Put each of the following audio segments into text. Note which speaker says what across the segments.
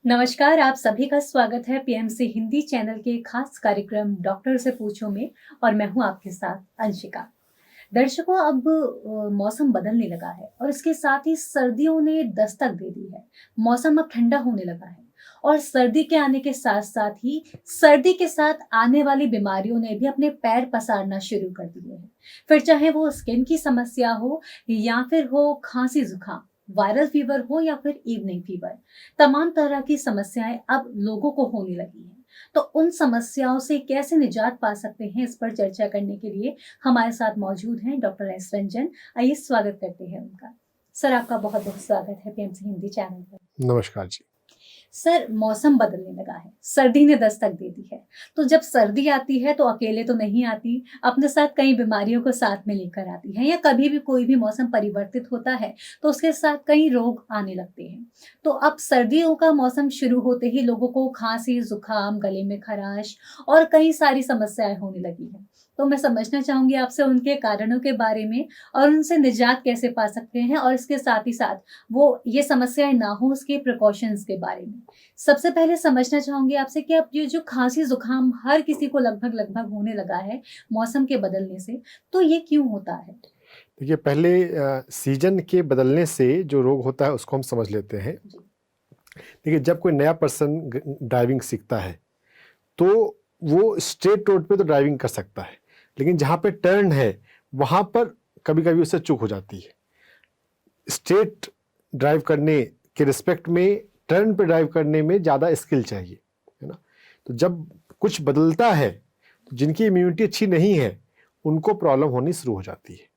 Speaker 1: नमस्कार, आप सभी का स्वागत है पीएमसी हिंदी चैनल के खास कार्यक्रम डॉक्टर से पूछो में। और मैं हूं आपके साथ अंशिका। दर्शकों, अब मौसम बदलने लगा है और इसके साथ ही सर्दियों ने दस्तक दे दी है। मौसम अब ठंडा होने लगा है और सर्दी के आने के साथ साथ ही सर्दी के साथ आने वाली बीमारियों ने भी अपने पैर पसारना शुरू कर दिए हैं। फिर चाहे वो स्किन की समस्या हो या फिर हो खांसी जुकाम, वायरल फीवर हो या फिर इवनिंग फीवर, तमाम तरह की समस्याएं अब लोगों को होने लगी हैं। तो उन समस्याओं से कैसे निजात पा सकते हैं, इस पर चर्चा करने के लिए हमारे साथ मौजूद हैं डॉक्टर एस रंजन। आइए स्वागत करते हैं उनका। सर, आपका बहुत बहुत स्वागत है पीएमसी हिंदी चैनल पर।
Speaker 2: नमस्कार जी।
Speaker 1: सर, मौसम बदलने लगा है, सर्दी ने दस्तक दे दी है। तो जब सर्दी आती है तो अकेले तो नहीं आती, अपने साथ कई बीमारियों को साथ में लेकर आती है। या कभी भी कोई भी मौसम परिवर्तित होता है तो उसके साथ कई रोग आने लगते हैं। तो अब सर्दियों का मौसम शुरू होते ही लोगों को खांसी, जुकाम, गले में खराश और कई सारी समस्याएं होने लगी हैं। तो मैं समझना चाहूंगी आपसे उनके कारणों के बारे में और उनसे निजात कैसे पा सकते हैं, और इसके साथ ही साथ वो ये समस्याएं ना हो उसके प्रिकॉशंस के बारे में। सबसे पहले समझना चाहूंगी आपसे कि अब ये जो खांसी जुकाम हर किसी को लगभग लगभग होने लगा है मौसम के बदलने से, तो ये क्यों होता है?
Speaker 2: देखिए, पहले सीजन के बदलने से जो रोग होता है उसको हम समझ लेते हैं।
Speaker 1: जी।
Speaker 2: देखिए, जब कोई नया पर्सन ड्राइविंग सीखता है तो वो स्ट्रेट रोड पे तो ड्राइविंग कर सकता है, लेकिन जहाँ पे टर्न है वहाँ पर कभी कभी उससे चूक हो जाती है। स्ट्रेट ड्राइव करने के रिस्पेक्ट में टर्न पे ड्राइव करने में ज़्यादा स्किल चाहिए, है ना। तो जब कुछ बदलता है तो जिनकी इम्यूनिटी अच्छी नहीं है उनको प्रॉब्लम होनी शुरू हो जाती है।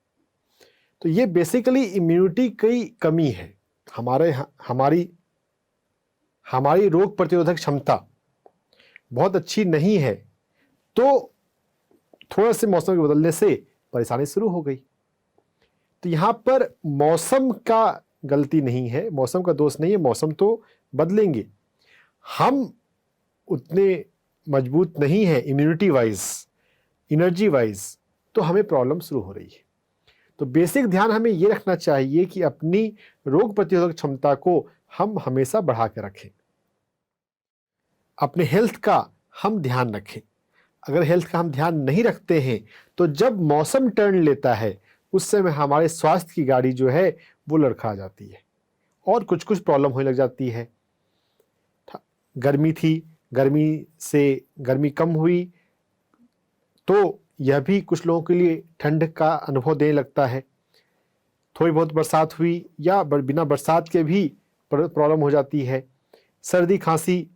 Speaker 2: तो ये बेसिकली इम्यूनिटी की कमी है। हमारी हमारी रोग प्रतिरोधक क्षमता बहुत अच्छी नहीं है, तो थोड़ा से मौसम के बदलने से परेशानी शुरू हो गई। तो यहाँ पर मौसम का गलती नहीं है, मौसम का दोष नहीं है। मौसम तो बदलेंगे, हम उतने मजबूत नहीं है इम्यूनिटी वाइज, एनर्जी वाइज, तो हमें प्रॉब्लम शुरू हो रही है। तो बेसिक ध्यान हमें ये रखना चाहिए कि अपनी रोग प्रतिरोधक क्षमता को हम हमेशा बढ़ा के रखें, अपने हेल्थ का हम ध्यान रखें। अगर हेल्थ का हम ध्यान नहीं रखते हैं तो जब मौसम टर्न लेता है उस समय हमारे स्वास्थ्य की गाड़ी जो है वो लड़खड़ा जाती है और कुछ कुछ प्रॉब्लम होने लग जाती है। गर्मी थी, गर्मी कम हुई तो यह भी कुछ लोगों के लिए ठंड का अनुभव देने लगता है। थोड़ी बहुत बरसात हुई या बिना बरसात के भी प्रॉब्लम हो जाती है। सर्दी, खांसी,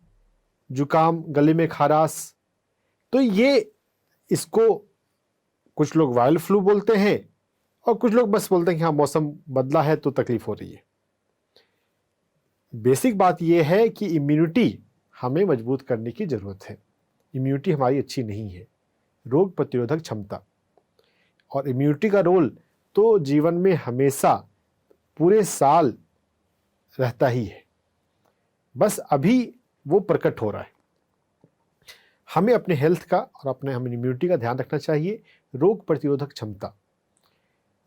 Speaker 2: जुकाम, गले में खराश, तो ये इसको कुछ लोग वायरल फ्लू बोलते हैं और कुछ लोग बस बोलते हैं कि हाँ मौसम बदला है तो तकलीफ हो रही है। बेसिक बात यह है कि इम्यूनिटी हमें मजबूत करने की ज़रूरत है। इम्यूनिटी हमारी अच्छी नहीं है, रोग प्रतिरोधक क्षमता। और इम्यूनिटी का रोल तो जीवन में हमेशा पूरे साल रहता ही है, बस अभी वो प्रकट हो रहा है। हमें अपने हेल्थ का और हमें इम्यूनिटी का ध्यान रखना चाहिए। रोग प्रतिरोधक क्षमता,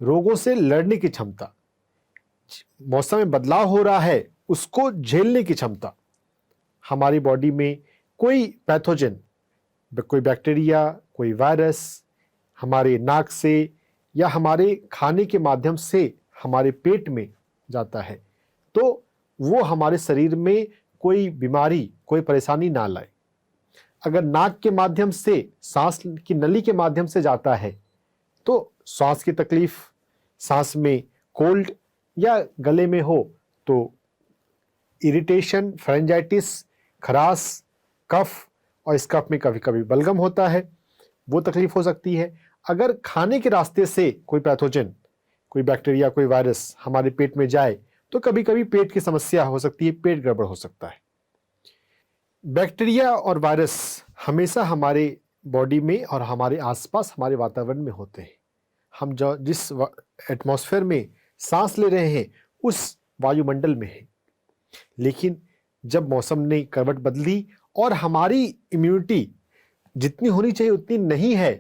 Speaker 2: रोगों से लड़ने की क्षमता, मौसम में बदलाव हो रहा है उसको झेलने की क्षमता। हमारी बॉडी में कोई पैथोजन, कोई बैक्टीरिया, कोई वायरस हमारे नाक से या हमारे खाने के माध्यम से हमारे पेट में जाता है तो वो हमारे शरीर में कोई बीमारी, कोई परेशानी ना लाए। अगर नाक के माध्यम से, सांस की नली के माध्यम से जाता है तो सांस की तकलीफ, सांस में कोल्ड या गले में हो तो इरिटेशन, फेरेंजाइटिस, खराश, कफ, और इस कफ में कभी कभी बलगम होता है, वो तकलीफ हो सकती है। अगर खाने के रास्ते से कोई पैथोजन, कोई बैक्टीरिया, कोई वायरस हमारे पेट में जाए तो कभी कभी पेट की समस्या हो सकती है, पेट गड़बड़ हो सकता है। बैक्टीरिया और वायरस हमेशा हमारे बॉडी में और हमारे आसपास, हमारे वातावरण में होते हैं। हम जिस एटमॉस्फेयर में सांस ले रहे हैं उस वायुमंडल में है। लेकिन जब मौसम ने करवट बदली और हमारी इम्यूनिटी जितनी होनी चाहिए उतनी नहीं है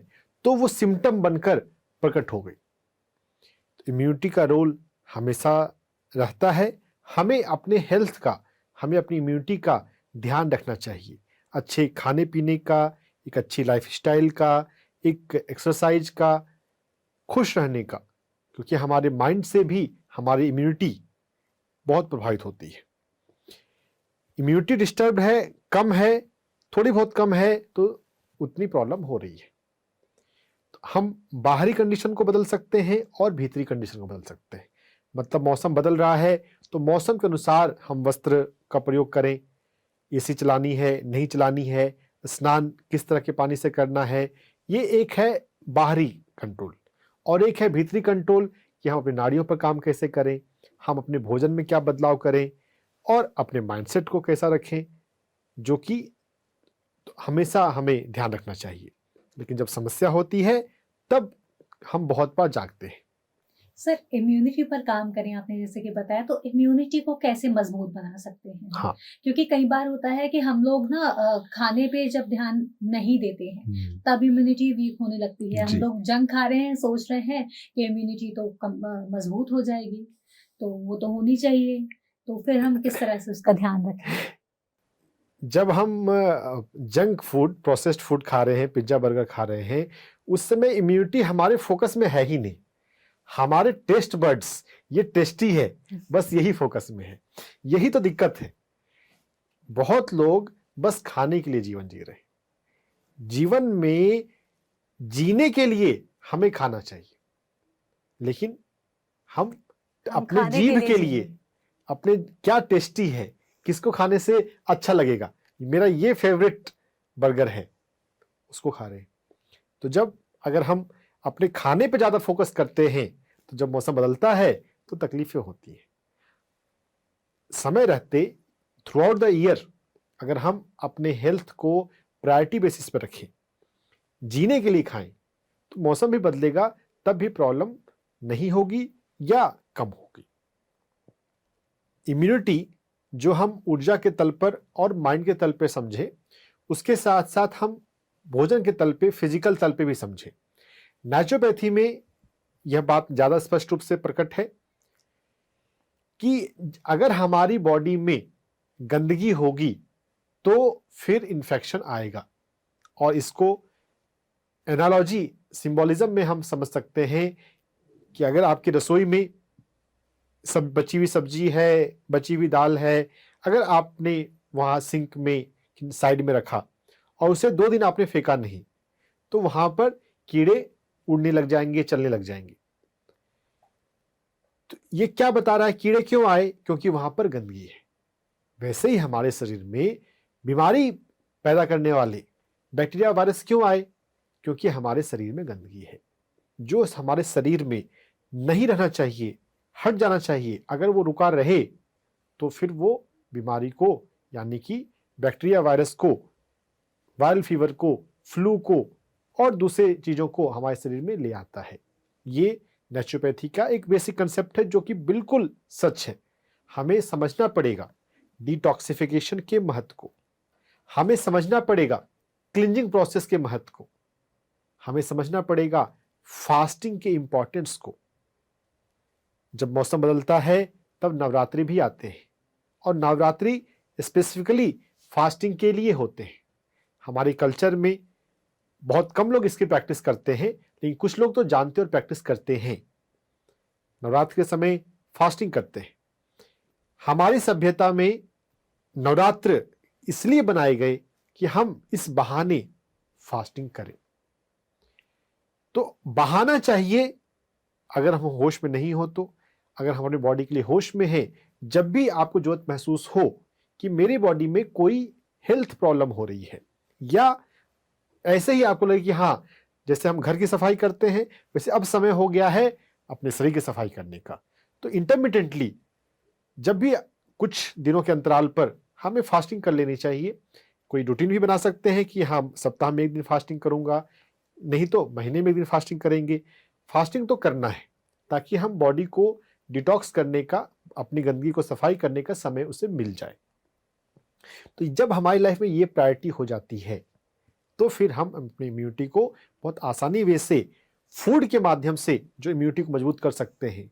Speaker 2: तो वो सिम्टम बनकर प्रकट हो गई। तो इम्यूनिटी का रोल हमेशा रहता है। हमें अपने हेल्थ का, हमें अपनी इम्यूनिटी का ध्यान रखना चाहिए, अच्छे खाने पीने का, एक अच्छी लाइफस्टाइल का, एक एक्सरसाइज का, खुश रहने का, क्योंकि हमारे माइंड से भी हमारी इम्यूनिटी बहुत प्रभावित होती है। इम्यूनिटी डिस्टर्ब है, कम है, थोड़ी बहुत कम है, तो उतनी प्रॉब्लम हो रही है। तो हम बाहरी कंडीशन को बदल सकते हैं और भीतरी कंडीशन को बदल सकते हैं। मतलब मौसम बदल रहा है तो मौसम के अनुसार हम वस्त्र का प्रयोग करें, एसी चलानी है, नहीं चलानी है, स्नान किस तरह के पानी से करना है, ये एक है बाहरी कंट्रोल। और एक है भीतरी कंट्रोल कि हम अपनी नाड़ियों पर काम कैसे करें, हम अपने भोजन में क्या बदलाव करें और अपने माइंडसेट को कैसा रखें, जो कि हमेशा हमें ध्यान रखना चाहिए। लेकिन जब समस्या होती है तब हम बहुत बार जागते हैं।
Speaker 1: सर, इम्यूनिटी पर काम करें आपने जैसे कि बताया, तो इम्यूनिटी को कैसे मजबूत बना सकते हैं?
Speaker 2: हाँ,
Speaker 1: क्योंकि कई बार होता है कि हम लोग ना खाने पे जब ध्यान नहीं देते हैं तब इम्यूनिटी वीक होने लगती है। हम
Speaker 2: जी।
Speaker 1: लोग जंक खा रहे हैं, सोच रहे हैं कि इम्यूनिटी तो मजबूत हो जाएगी, तो वो तो होनी चाहिए। तो फिर हम किस तरह से उसका ध्यान रखें?
Speaker 2: जब हम जंक फूड, प्रोसेस्ड फूड खा रहे हैं, पिज्जा बर्गर खा रहे हैं, उस समय इम्यूनिटी हमारे फोकस में है ही नहीं। हमारे टेस्ट बड्स ये टेस्टी है, बस यही फोकस में है। यही तो दिक्कत है। बहुत लोग बस खाने के लिए जीवन जी रहे हैं। जीवन में जीने के लिए हमें खाना चाहिए, लेकिन हम
Speaker 1: हम
Speaker 2: अपने
Speaker 1: खाने
Speaker 2: जीभ के
Speaker 1: जी
Speaker 2: लिए,
Speaker 1: रहे हैं।
Speaker 2: अपने क्या टेस्टी है, किसको खाने से अच्छा लगेगा, मेरा ये फेवरेट बर्गर है, उसको खा रहे हैं। तो जब अगर हम अपने खाने पे ज्यादा फोकस करते हैं तो जब मौसम बदलता है तो तकलीफें होती है। समय रहते थ्रू आउट द ईयर अगर हम अपने हेल्थ को प्रायोरिटी बेसिस पर रखें, जीने के लिए खाएं, तो मौसम भी बदलेगा तब भी प्रॉब्लम नहीं होगी या कम होगी। इम्यूनिटी जो हम ऊर्जा के तल पर और माइंड के तल पे समझे, उसके साथ साथ हम भोजन के तल पे, फिजिकल तल पे भी समझे। नेचुरोपैथी में यह बात ज्यादा स्पष्ट रूप से प्रकट है कि अगर हमारी बॉडी में गंदगी होगी तो फिर इन्फेक्शन आएगा। और इसको एनालॉजी, सिंबोलिज्म में हम समझ सकते हैं कि अगर आपकी रसोई में सब बची हुई सब्जी है, बची हुई दाल है, अगर आपने वहां सिंक में साइड में रखा और उसे 2 दिन आपने फेंका नहीं, तो वहां पर कीड़े उड़ने लग जाएंगे, चलने लग जाएंगे। तो ये क्या बता रहा है, कीड़े क्यों आए? क्योंकि वहां पर गंदगी है। वैसे ही हमारे शरीर में बीमारी पैदा करने वाले बैक्टीरिया, वायरस क्यों आए? क्योंकि हमारे शरीर में गंदगी है। जो हमारे शरीर में नहीं रहना चाहिए, हट जाना चाहिए, अगर वो रुका रहे तो फिर वो बीमारी को, यानी कि बैक्टीरिया वायरस को, वायरल फीवर को, फ्लू को और दूसरे चीजों को हमारे शरीर में ले आता है। ये नेचुरोपैथी का एक बेसिक कंसेप्ट है जो कि बिल्कुल सच है। हमें समझना पड़ेगा डिटॉक्सिफिकेशन के महत्व को, हमें समझना पड़ेगा क्लींजिंग प्रोसेस के महत्व को, हमें समझना पड़ेगा फास्टिंग के इंपॉर्टेंस को। जब मौसम बदलता है तब नवरात्रि भी आते हैं और नवरात्रि स्पेसिफिकली फास्टिंग के लिए होते हैं। हमारे कल्चर में बहुत कम लोग इसकी प्रैक्टिस करते हैं, लेकिन कुछ लोग तो जानते और प्रैक्टिस करते हैं। नवरात्र के समय फास्टिंग करते हैं। हमारी सभ्यता में नवरात्र इसलिए बनाए गए कि हम इस बहाने फास्टिंग करें। तो बहाना चाहिए अगर हम होश में नहीं हो तो। अगर हमारी बॉडी के लिए होश में है, जब भी आपको जरूरत महसूस हो कि मेरी बॉडी में कोई हेल्थ प्रॉब्लम हो रही है, या ऐसे ही आपको लगे कि हाँ, जैसे हम घर की सफाई करते हैं वैसे अब समय हो गया है अपने शरीर की सफाई करने का, तो इंटरमिटेंटली जब भी कुछ दिनों के अंतराल पर हमें फास्टिंग कर लेनी चाहिए। कोई रूटीन भी बना सकते हैं कि हम सप्ताह में 1 दिन फास्टिंग करूंगा, नहीं तो महीने में 1 दिन फास्टिंग करेंगे। फास्टिंग तो करना है ताकि हम बॉडी को डिटॉक्स करने का, अपनी गंदगी को सफाई करने का समय उसे मिल जाए। तो जब हमारी लाइफ में ये प्रायोरिटी हो जाती है तो फिर हम अपनी इम्यूनिटी को बहुत आसानी वे से फूड के माध्यम से जो इम्यूनिटी को मजबूत कर सकते हैं।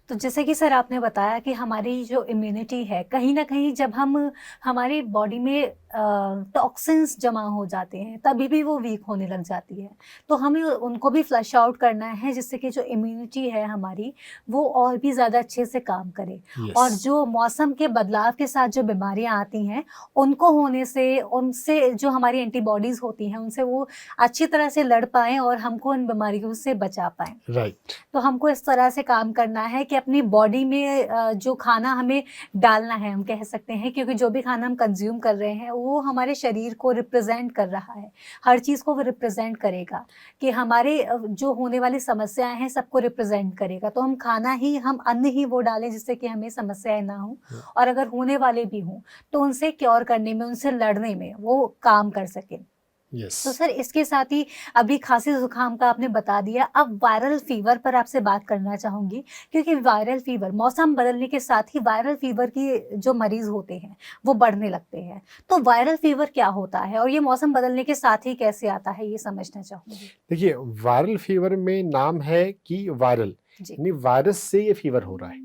Speaker 1: तो जैसे कि सर आपने बताया कि हमारी जो इम्यूनिटी है कहीं ना कहीं जब हम हमारी बॉडी में टॉक्सिन्स जमा हो जाते हैं तभी भी वो वीक होने लग जाती है। तो हमें उनको भी फ्लश आउट करना है जिससे कि जो इम्यूनिटी है हमारी वो और भी ज़्यादा अच्छे से काम करे। और
Speaker 2: यस।
Speaker 1: जो मौसम के बदलाव के साथ जो बीमारियां आती हैं उनको होने से उनसे जो हमारी एंटीबॉडीज़ होती हैं उनसे वो अच्छी तरह से लड़ पाएँ और हमको उन बीमारियों से बचा पाएँ।
Speaker 2: राइट।
Speaker 1: तो हमको इस तरह से काम करना है कि अपनी बॉडी में जो खाना हमें डालना है हम कह सकते हैं, क्योंकि जो भी खाना हम कंज्यूम कर रहे हैं वो हमारे शरीर को रिप्रेजेंट कर रहा है, हर चीज़ को वो रिप्रेजेंट करेगा कि हमारे जो होने वाली समस्याएं हैं सबको रिप्रेजेंट करेगा। तो हम खाना ही हम अन्न ही वो डालें जिससे कि हमें समस्याएं ना हो, और अगर होने वाले भी हों तो उनसे क्योर करने में, उनसे लड़ने में वो काम कर सके।
Speaker 2: यस।
Speaker 1: तो सर इसके साथ ही अभी खांसी जुकाम का आपने बता दिया, अब वायरल फीवर पर आपसे बात करना चाहूंगी, क्योंकि वायरल फीवर मौसम बदलने के साथ ही वायरल फीवर की जो मरीज होते हैं वो बढ़ने लगते हैं। तो वायरल फीवर क्या होता है और ये मौसम बदलने के साथ ही कैसे आता है, ये समझना चाहूंगी।
Speaker 2: देखिए, वायरल फीवर में नाम है कि वायरल,
Speaker 1: जी।
Speaker 2: यानी वायरस से ये फीवर हो रहा है।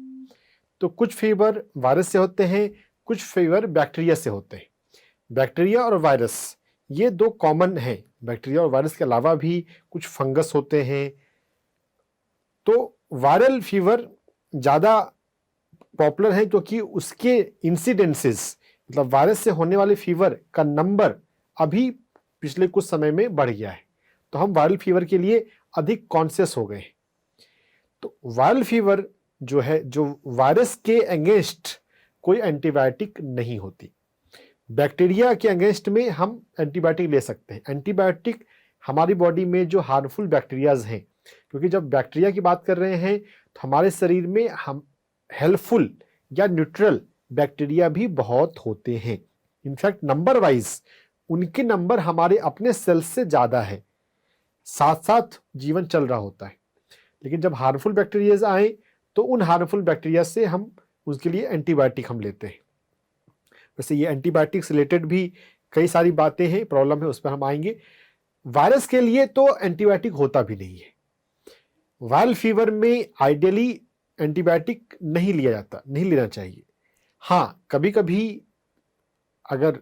Speaker 2: तो कुछ फीवर वायरस से होते हैं, कुछ फीवर बैक्टीरिया से होते हैं। बैक्टीरिया और वायरस ये दो कॉमन हैं। बैक्टीरिया और वायरस के अलावा भी कुछ फंगस होते हैं। तो वायरल फीवर ज़्यादा पॉपुलर है क्योंकि उसके इंसिडेंसेस, मतलब वायरस से होने वाले फीवर का नंबर अभी पिछले कुछ समय में बढ़ गया है। तो हम वायरल फीवर के लिए अधिक कॉन्शियस हो गए हैं। तो वायरल फीवर जो है, जो वायरस के अगेंस्ट कोई एंटीबायोटिक नहीं होती। बैक्टीरिया के अगेंस्ट में हम एंटीबायोटिक ले सकते हैं। एंटीबायोटिक हमारी बॉडी में जो हार्मफुल बैक्टीरियाज हैं, क्योंकि जब बैक्टीरिया की बात कर रहे हैं तो हमारे शरीर में हम हेल्पफुल या न्यूट्रल बैक्टीरिया भी बहुत होते हैं। इनफैक्ट नंबर वाइज उनके नंबर हमारे अपने सेल्स से ज़्यादा है, साथ साथ जीवन चल रहा होता है। लेकिन जब हार्मफुल बैक्टीरियाज आए तो उन हार्मफुल बैक्टीरिया से हम उसके लिए एंटीबायोटिक हम लेते हैं। वैसे ये एंटीबायोटिक्स रिलेटेड भी कई सारी बातें हैं, प्रॉब्लम है, उस पर हम आएंगे। वायरस के लिए तो एंटीबायोटिक होता भी नहीं है। वायरल फीवर में आइडियली एंटीबायोटिक नहीं लिया जाता, नहीं लेना चाहिए। हाँ, कभी कभी अगर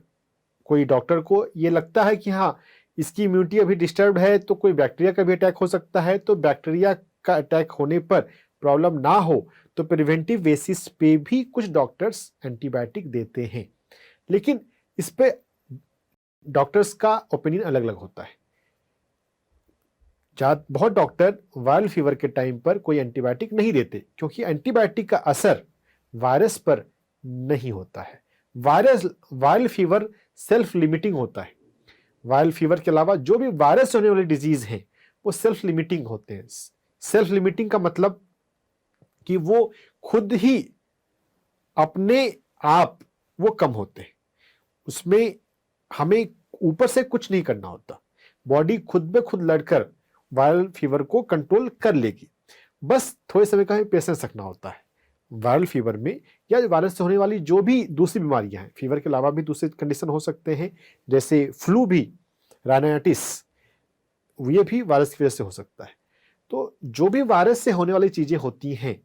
Speaker 2: कोई डॉक्टर को ये लगता है कि हाँ इसकी इम्यूनिटी अभी डिस्टर्ब है तो कोई बैक्टीरिया का भी अटैक हो सकता है, तो बैक्टीरिया का अटैक होने पर प्रॉब्लम ना हो तो प्रिवेंटिव बेसिस पे भी कुछ डॉक्टर्स एंटीबायोटिक देते हैं। लेकिन इस पे डॉक्टर्स का ओपिनियन अलग अलग होता है। बहुत डॉक्टर वायरल फीवर के टाइम पर कोई एंटीबायोटिक नहीं देते क्योंकि एंटीबायोटिक का असर वायरस पर नहीं होता है। वायरल फीवर सेल्फ लिमिटिंग होता है। वायरल फीवर के अलावा जो भी वायरस से होने वाली डिजीज हैं वो सेल्फ लिमिटिंग होते हैं। सेल्फ लिमिटिंग का मतलब कि वो खुद ही अपने आप वो कम होते हैं, उसमें हमें ऊपर से कुछ नहीं करना होता। बॉडी खुद ब खुद लड़कर वायरल फीवर को कंट्रोल कर लेगी, बस थोड़े समय का हमें पेशेंस रखना होता है। वायरल फीवर में या वायरस से होने वाली जो भी दूसरी बीमारियां हैं, फीवर के अलावा भी दूसरे कंडीशन हो सकते हैं, जैसे फ्लू भी, राइनाइटिस, ये भी वायरस की वजह से हो सकता है। तो जो भी वायरस से होने वाली चीजें होती हैं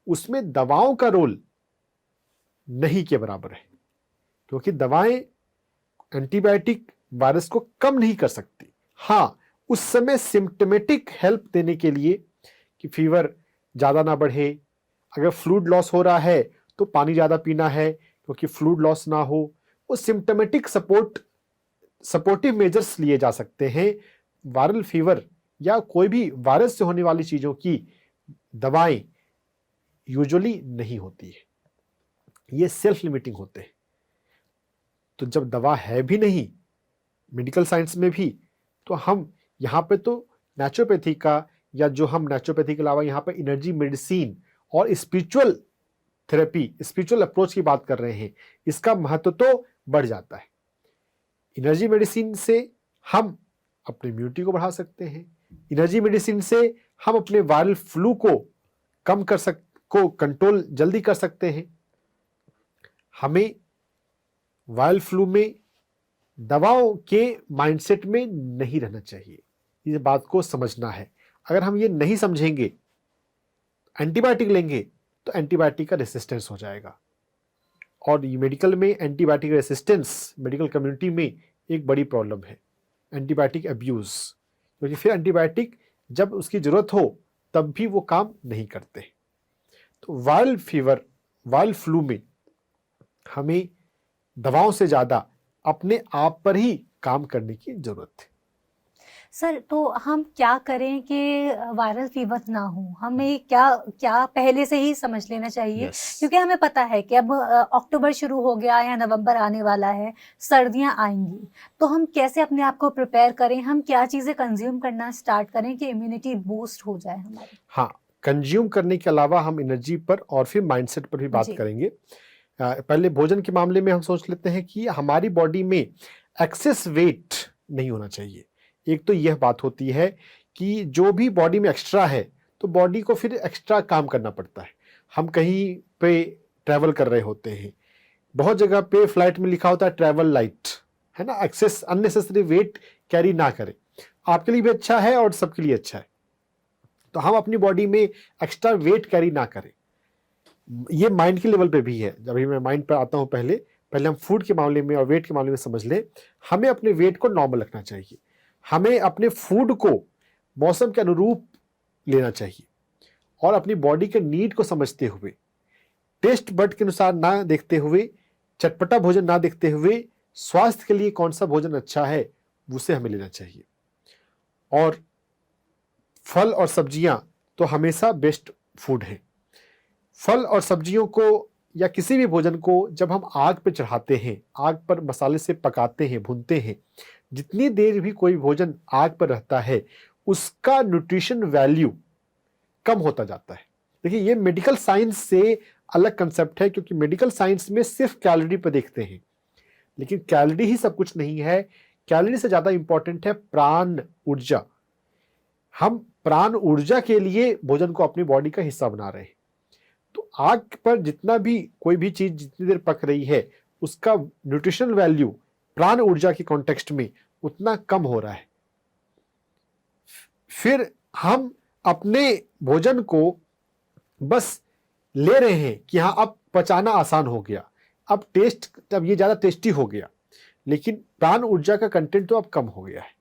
Speaker 2: उसमें दवाओं का रोल नहीं के बराबर है, क्योंकि दवाएं, एंटीबायोटिक वायरस को कम नहीं कर सकती। हाँ, उस समय सिम्टोमेटिक हेल्प देने के लिए कि फीवर ज़्यादा ना बढ़े, अगर फ्लूइड लॉस हो रहा है तो पानी ज़्यादा पीना है क्योंकि फ्लूइड लॉस ना हो, वो सिम्टोमेटिक सपोर्टिव मेजर्स लिए जा सकते हैं। वायरल फीवर या कोई भी वायरस से होने वाली चीज़ों की दवाएं यूजुअली नहीं होती है, ये सेल्फ लिमिटिंग होते हैं। तो जब दवा है भी नहीं मेडिकल साइंस में भी, तो हम यहाँ पे तो नेचुरोपैथी का, या जो हम नेचुरोपैथी के अलावा यहाँ पे एनर्जी मेडिसिन और स्पिरिचुअल थेरेपी, स्पिरिचुअल अप्रोच की बात कर रहे हैं, इसका महत्व तो बढ़ जाता है। एनर्जी मेडिसिन से हम अपनी इम्यूनिटी को बढ़ा सकते हैं। एनर्जी मेडिसिन से हम अपने वायरल फ्लू को कंट्रोल जल्दी कर सकते हैं। हमें वायरल फ्लू में दवाओं के माइंडसेट में नहीं रहना चाहिए, इस बात को समझना है। अगर हम ये नहीं समझेंगे, एंटीबायोटिक लेंगे तो एंटीबायोटिक का रेसिस्टेंस हो जाएगा। और ये मेडिकल में एंटीबायोटिक रेसिस्टेंस मेडिकल कम्युनिटी में एक बड़ी प्रॉब्लम है, एंटीबायोटिक अब्यूज़, क्योंकि फिर एंटीबायोटिक जब उसकी ज़रूरत हो तब भी वो काम नहीं करते। तो वायरल फीवर, वायरल फ्लू में हमें दवाओं से ज़्यादा अपने आप पर ही काम करने की ज़रूरत है।
Speaker 1: सर, तो हम क्या करें कि वायरल फीवर ना हो? हमें क्या क्या पहले से ही समझ लेना चाहिए?
Speaker 2: यस,
Speaker 1: क्योंकि हमें पता है कि अब अक्टूबर शुरू हो गया या नवंबर आने वाला है, सर्दियाँ आएँगी, तो हम कैसे अपने आप को प्रिपेयर करें? हम क्या चीज़ें कंज़्यूम करना स्टार्ट करें कि इम्यूनिटी बूस्ट हो जाए हमारी?
Speaker 2: हाँ, कंज्यूम करने के अलावा हम एनर्जी पर और फिर माइंडसेट पर भी बात
Speaker 1: जी।
Speaker 2: करेंगे। पहले भोजन के मामले में हम सोच लेते हैं कि हमारी बॉडी में एक्सेस वेट नहीं होना चाहिए। एक तो यह बात होती है कि जो भी बॉडी में एक्स्ट्रा है, तो बॉडी को फिर एक्स्ट्रा काम करना पड़ता है। हम कहीं पे ट्रैवल कर रहे होते हैं, बहुत जगह पे फ्लाइट में लिखा होता है ट्रैवल लाइट, है ना, एक्सेस अननेसेसरी वेट कैरी ना करें, आपके लिए भी अच्छा है और सबके लिए अच्छा है। तो हम अपनी बॉडी में एक्स्ट्रा वेट कैरी ना करें। ये माइंड के लेवल पे भी है। जब भी मैं माइंड पर आता हूँ, पहले हम फूड के मामले में और वेट के मामले में समझ लें, हमें अपने वेट को नॉर्मल रखना चाहिए। हमें अपने फूड को मौसम के अनुरूप लेना चाहिए और अपनी बॉडी के नीड को समझते हुए, टेस्ट बड के अनुसार ना देखते हुए, चटपटा भोजन ना देखते हुए, स्वास्थ्य के लिए कौन सा भोजन अच्छा है उसे हमें लेना चाहिए। और फल और सब्जियां तो हमेशा बेस्ट फूड है। फल और सब्जियों को या किसी भी भोजन को जब हम आग पे चढ़ाते हैं, आग पर मसाले से पकाते हैं, भूनते हैं, जितनी देर भी कोई भोजन आग पर रहता है, उसका न्यूट्रिशन वैल्यू कम होता जाता है। देखिए, ये मेडिकल साइंस से अलग कंसेप्ट है, क्योंकि मेडिकल साइंस में सिर्फ कैलोरी पर देखते हैं, लेकिन कैलोरी ही सब कुछ नहीं है। कैलोरी से ज़्यादा इंपॉर्टेंट है प्राण ऊर्जा। हम प्राण ऊर्जा के लिए भोजन को अपनी बॉडी का हिस्सा बना रहे हैं। तो आग पर जितना भी कोई भी चीज जितनी देर पक रही है, उसका न्यूट्रिशनल वैल्यू प्राण ऊर्जा के कॉन्टेक्स्ट में उतना कम हो रहा है। फिर हम अपने भोजन को बस ले रहे हैं कि हाँ, अब पचाना आसान हो गया, अब ये ज्यादा टेस्टी हो गया, लेकिन प्राण ऊर्जा का कंटेंट तो अब कम हो गया है।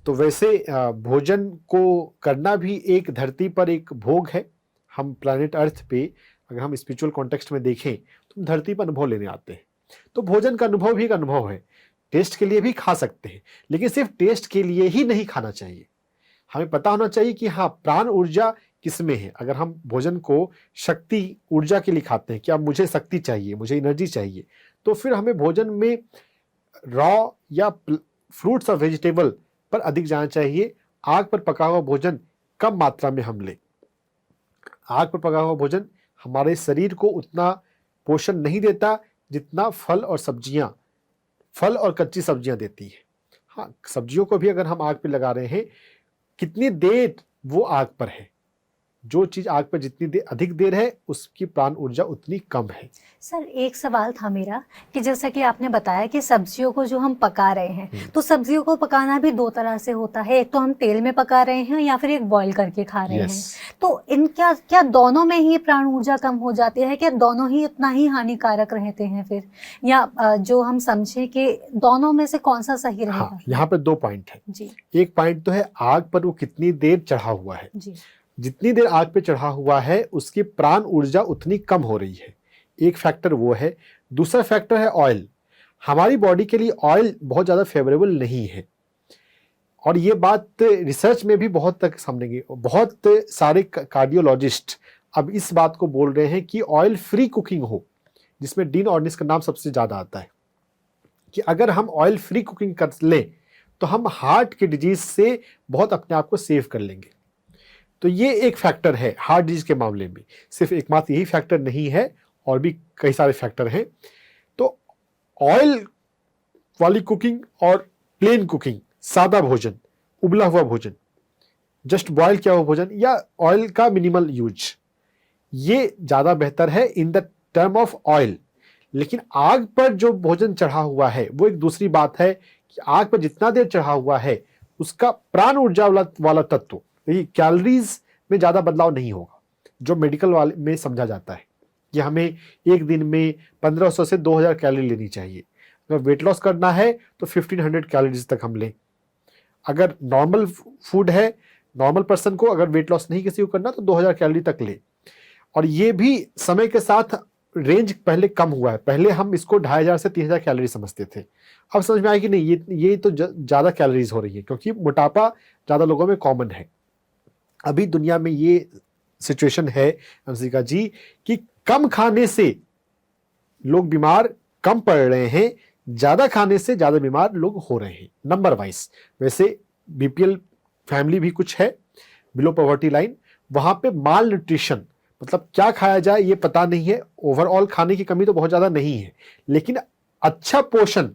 Speaker 2: तो वैसे भोजन को करना भी एक धरती पर एक भोग है। हम प्लैनेट अर्थ पे अगर हम स्पिरिचुअल कॉन्टेक्स्ट में देखें तो हम धरती पर अनुभव लेने आते हैं। तो भोजन का अनुभव भी एक अनुभव है। टेस्ट के लिए भी खा सकते हैं, लेकिन सिर्फ टेस्ट के लिए ही नहीं खाना चाहिए। हमें पता होना चाहिए कि हाँ, प्राण ऊर्जा किस में है। अगर हम भोजन को शक्ति ऊर्जा के लिए खाते हैं कि अब मुझे शक्ति चाहिए, मुझे एनर्जी चाहिए, तो फिर हमें भोजन में रॉ या फ्रूट्स और वेजिटेबल पर अधिक जाना चाहिए। आग पर पका हुआ भोजन कम मात्रा में हम लें। आग पर पका हुआ भोजन हमारे शरीर को उतना पोषण नहीं देता जितना फल और कच्ची सब्जियां देती है। हाँ, सब्जियों को भी अगर हम आग पे लगा रहे हैं, कितनी देर वो आग पर है, जो चीज आग पर जितनी अधिक देर है, उसकी प्राण ऊर्जा उतनी कम है।
Speaker 1: सर, एक सवाल था मेरा कि जैसा कि आपने बताया कि सब्जियों को जो हम पका रहे हैं, तो सब्जियों को पकाना भी दो तरह से होता है। एक तो हम तेल में पका रहे हैं या फिर एक बॉईल करके खा रहे हैं। तो क्या दोनों में ही प्राण ऊर्जा कम हो जाती है? क्या दोनों ही उतना ही हानिकारक रहते हैं फिर, या जो हम समझे कि दोनों में से कौन सा सही रहेगा?
Speaker 2: हाँ, यहाँ पे 2 पॉइंट है
Speaker 1: जी।
Speaker 2: एक पॉइंट तो है आग पर वो कितनी देर चढ़ा हुआ है।
Speaker 1: जी।
Speaker 2: जितनी देर आग पे चढ़ा हुआ है, उसकी प्राण ऊर्जा उतनी कम हो रही है। एक फैक्टर वो है। दूसरा फैक्टर है ऑयल। हमारी बॉडी के लिए ऑयल बहुत ज़्यादा फेवरेबल नहीं है, और ये बात रिसर्च में भी बहुत तक समझेंगे। बहुत सारे कार्डियोलॉजिस्ट अब इस बात को बोल रहे हैं कि ऑयल फ्री कुकिंग हो, जिसमें डीन ऑर्निस का नाम सबसे ज़्यादा आता है, कि अगर हम ऑयल फ्री कुकिंग कर लें तो हम हार्ट की डिजीज से बहुत अपने आप को सेव कर लेंगे। तो ये एक फैक्टर है हार्ट डिजीज के मामले में। सिर्फ एकमात्र यही फैक्टर नहीं है, और भी कई सारे फैक्टर हैं। तो ऑयल वाली कुकिंग और प्लेन कुकिंग, सादा भोजन, उबला हुआ भोजन, जस्ट बॉयल किया हुआ भोजन, या ऑयल का मिनिमल यूज, ये ज़्यादा बेहतर है in the term of oil. लेकिन आग पर जो भोजन चढ़ा हुआ है वो एक दूसरी बात है, कि आग पर जितना देर चढ़ा हुआ है, उसका प्राण ऊर्जा वाला तत्व, कैलोरीज में ज़्यादा बदलाव नहीं होगा। जो मेडिकल वाले में समझा जाता है कि हमें एक दिन में 1500 से 2000 कैलोरी लेनी चाहिए। अगर वेट लॉस करना है तो 1500 कैलोरीज तक हम लें। अगर नॉर्मल फूड है, नॉर्मल पर्सन को अगर वेट लॉस नहीं किसी को करना तो 2000 कैलोरी तक ले। और ये भी समय के साथ रेंज पहले कम हुआ है। पहले हम इसको 2500 से 3000 कैलोरी समझते थे। अब समझ में आया कि नहीं, ये तो ज़्यादा कैलोरीज हो रही है, क्योंकि मोटापा ज़्यादा लोगों में कॉमन है। अभी दुनिया में ये सिचुएशन है अंशिका जी कि कम खाने से लोग बीमार कम पड़ रहे हैं, ज़्यादा खाने से ज़्यादा बीमार लोग हो रहे हैं नंबर वाइज। वैसे बीपीएल फैमिली भी कुछ है, बिलो पॉवर्टी लाइन, वहाँ पे माल न्यूट्रिशन मतलब क्या खाया जाए ये पता नहीं है। ओवरऑल खाने की कमी तो बहुत ज़्यादा नहीं है, लेकिन अच्छा पोषण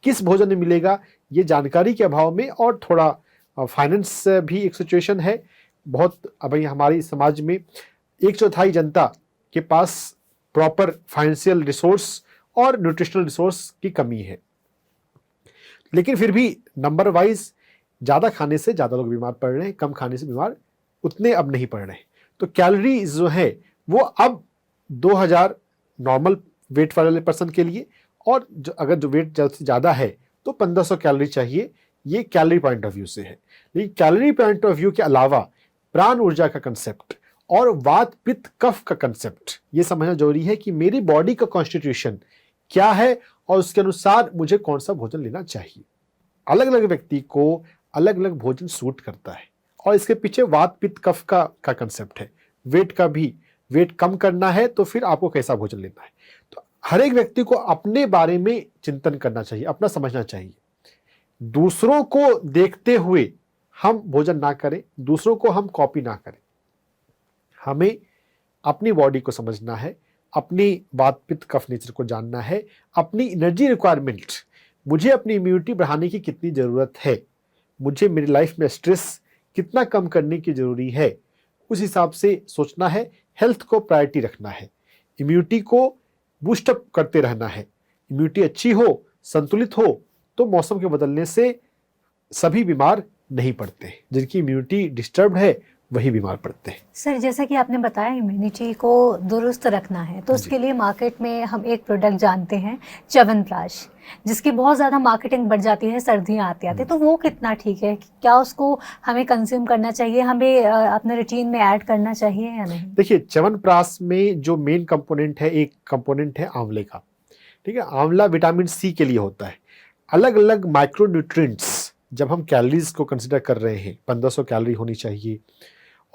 Speaker 2: किस भोजन में मिलेगा ये जानकारी के अभाव में, और थोड़ा फाइनेंस भी एक सिचुएशन है। बहुत अभी हमारी समाज में 1/4 जनता के पास प्रॉपर फाइनेंशियल रिसोर्स और न्यूट्रिशनल रिसोर्स की कमी है। लेकिन फिर भी नंबर वाइज ज़्यादा खाने से ज़्यादा लोग बीमार पड़ रहे हैं, कम खाने से बीमार उतने अब नहीं पड़ रहे हैं। तो कैलोरीज जो है वो अब 2000 नॉर्मल वेट वाले पर्सन के लिए, और अगर जो वेट ज़्यादा है तो 1500 कैलोरी चाहिए। ये कैलोरी पॉइंट ऑफ व्यू से है। लेकिन कैलोरी पॉइंट ऑफ व्यू के अलावा प्राण ऊर्जा का कंसेप्ट और वात पित्त कफ का कंसेप्ट ये समझना जरूरी है कि मेरी बॉडी का कॉन्स्टिट्यूशन क्या है और उसके अनुसार मुझे कौन सा भोजन लेना चाहिए। अलग अलग व्यक्ति को अलग अलग भोजन सूट करता है, और इसके पीछे वात पित्त कफ का कंसेप्ट है। वेट का भी, वेट कम करना है तो फिर आपको कैसा भोजन लेना है। तो हर एक व्यक्ति को अपने बारे में चिंतन करना चाहिए, अपना समझना चाहिए। दूसरों को देखते हुए हम भोजन ना करें, दूसरों को हम कॉपी ना करें। हमें अपनी बॉडी को समझना है, अपनी वात पित्त कफ नेचर को जानना है, अपनी एनर्जी रिक्वायरमेंट, मुझे अपनी इम्यूनिटी बढ़ाने की कितनी ज़रूरत है, मुझे मेरी लाइफ में स्ट्रेस कितना कम करने की ज़रूरी है, उस हिसाब से सोचना है। हेल्थ को प्रायोरिटी रखना है, इम्यूनिटी को बूस्टअप करते रहना है। इम्यूनिटी अच्छी हो, संतुलित हो, तो मौसम के बदलने से सभी बीमार नहीं पड़ते। जिनकी इम्यूनिटी डिस्टर्ब है वही बीमार पड़ते हैं।
Speaker 1: सर, जैसा कि आपने बताया इम्यूनिटी को दुरुस्त रखना है, तो उसके लिए मार्केट में हम एक प्रोडक्ट जानते हैं च्यवनप्राश, जिसकी बहुत ज़्यादा मार्केटिंग बढ़ जाती है सर्दियाँ आती तो वो कितना ठीक है? क्या उसको हमें कंज्यूम करना चाहिए, हमें अपने रूटीन में ऐड करना चाहिए या नहीं?
Speaker 2: देखिए, च्यवनप्राश में जो मेन कंपोनेंट है, एक कंपोनेंट है आंवले का। ठीक है, आंवला विटामिन सी के लिए होता है। अलग अलग माइक्रो न्यूट्रिएंट्स जब हम कैलोरीज को कंसिडर कर रहे हैं, 1500 कैलोरी होनी चाहिए,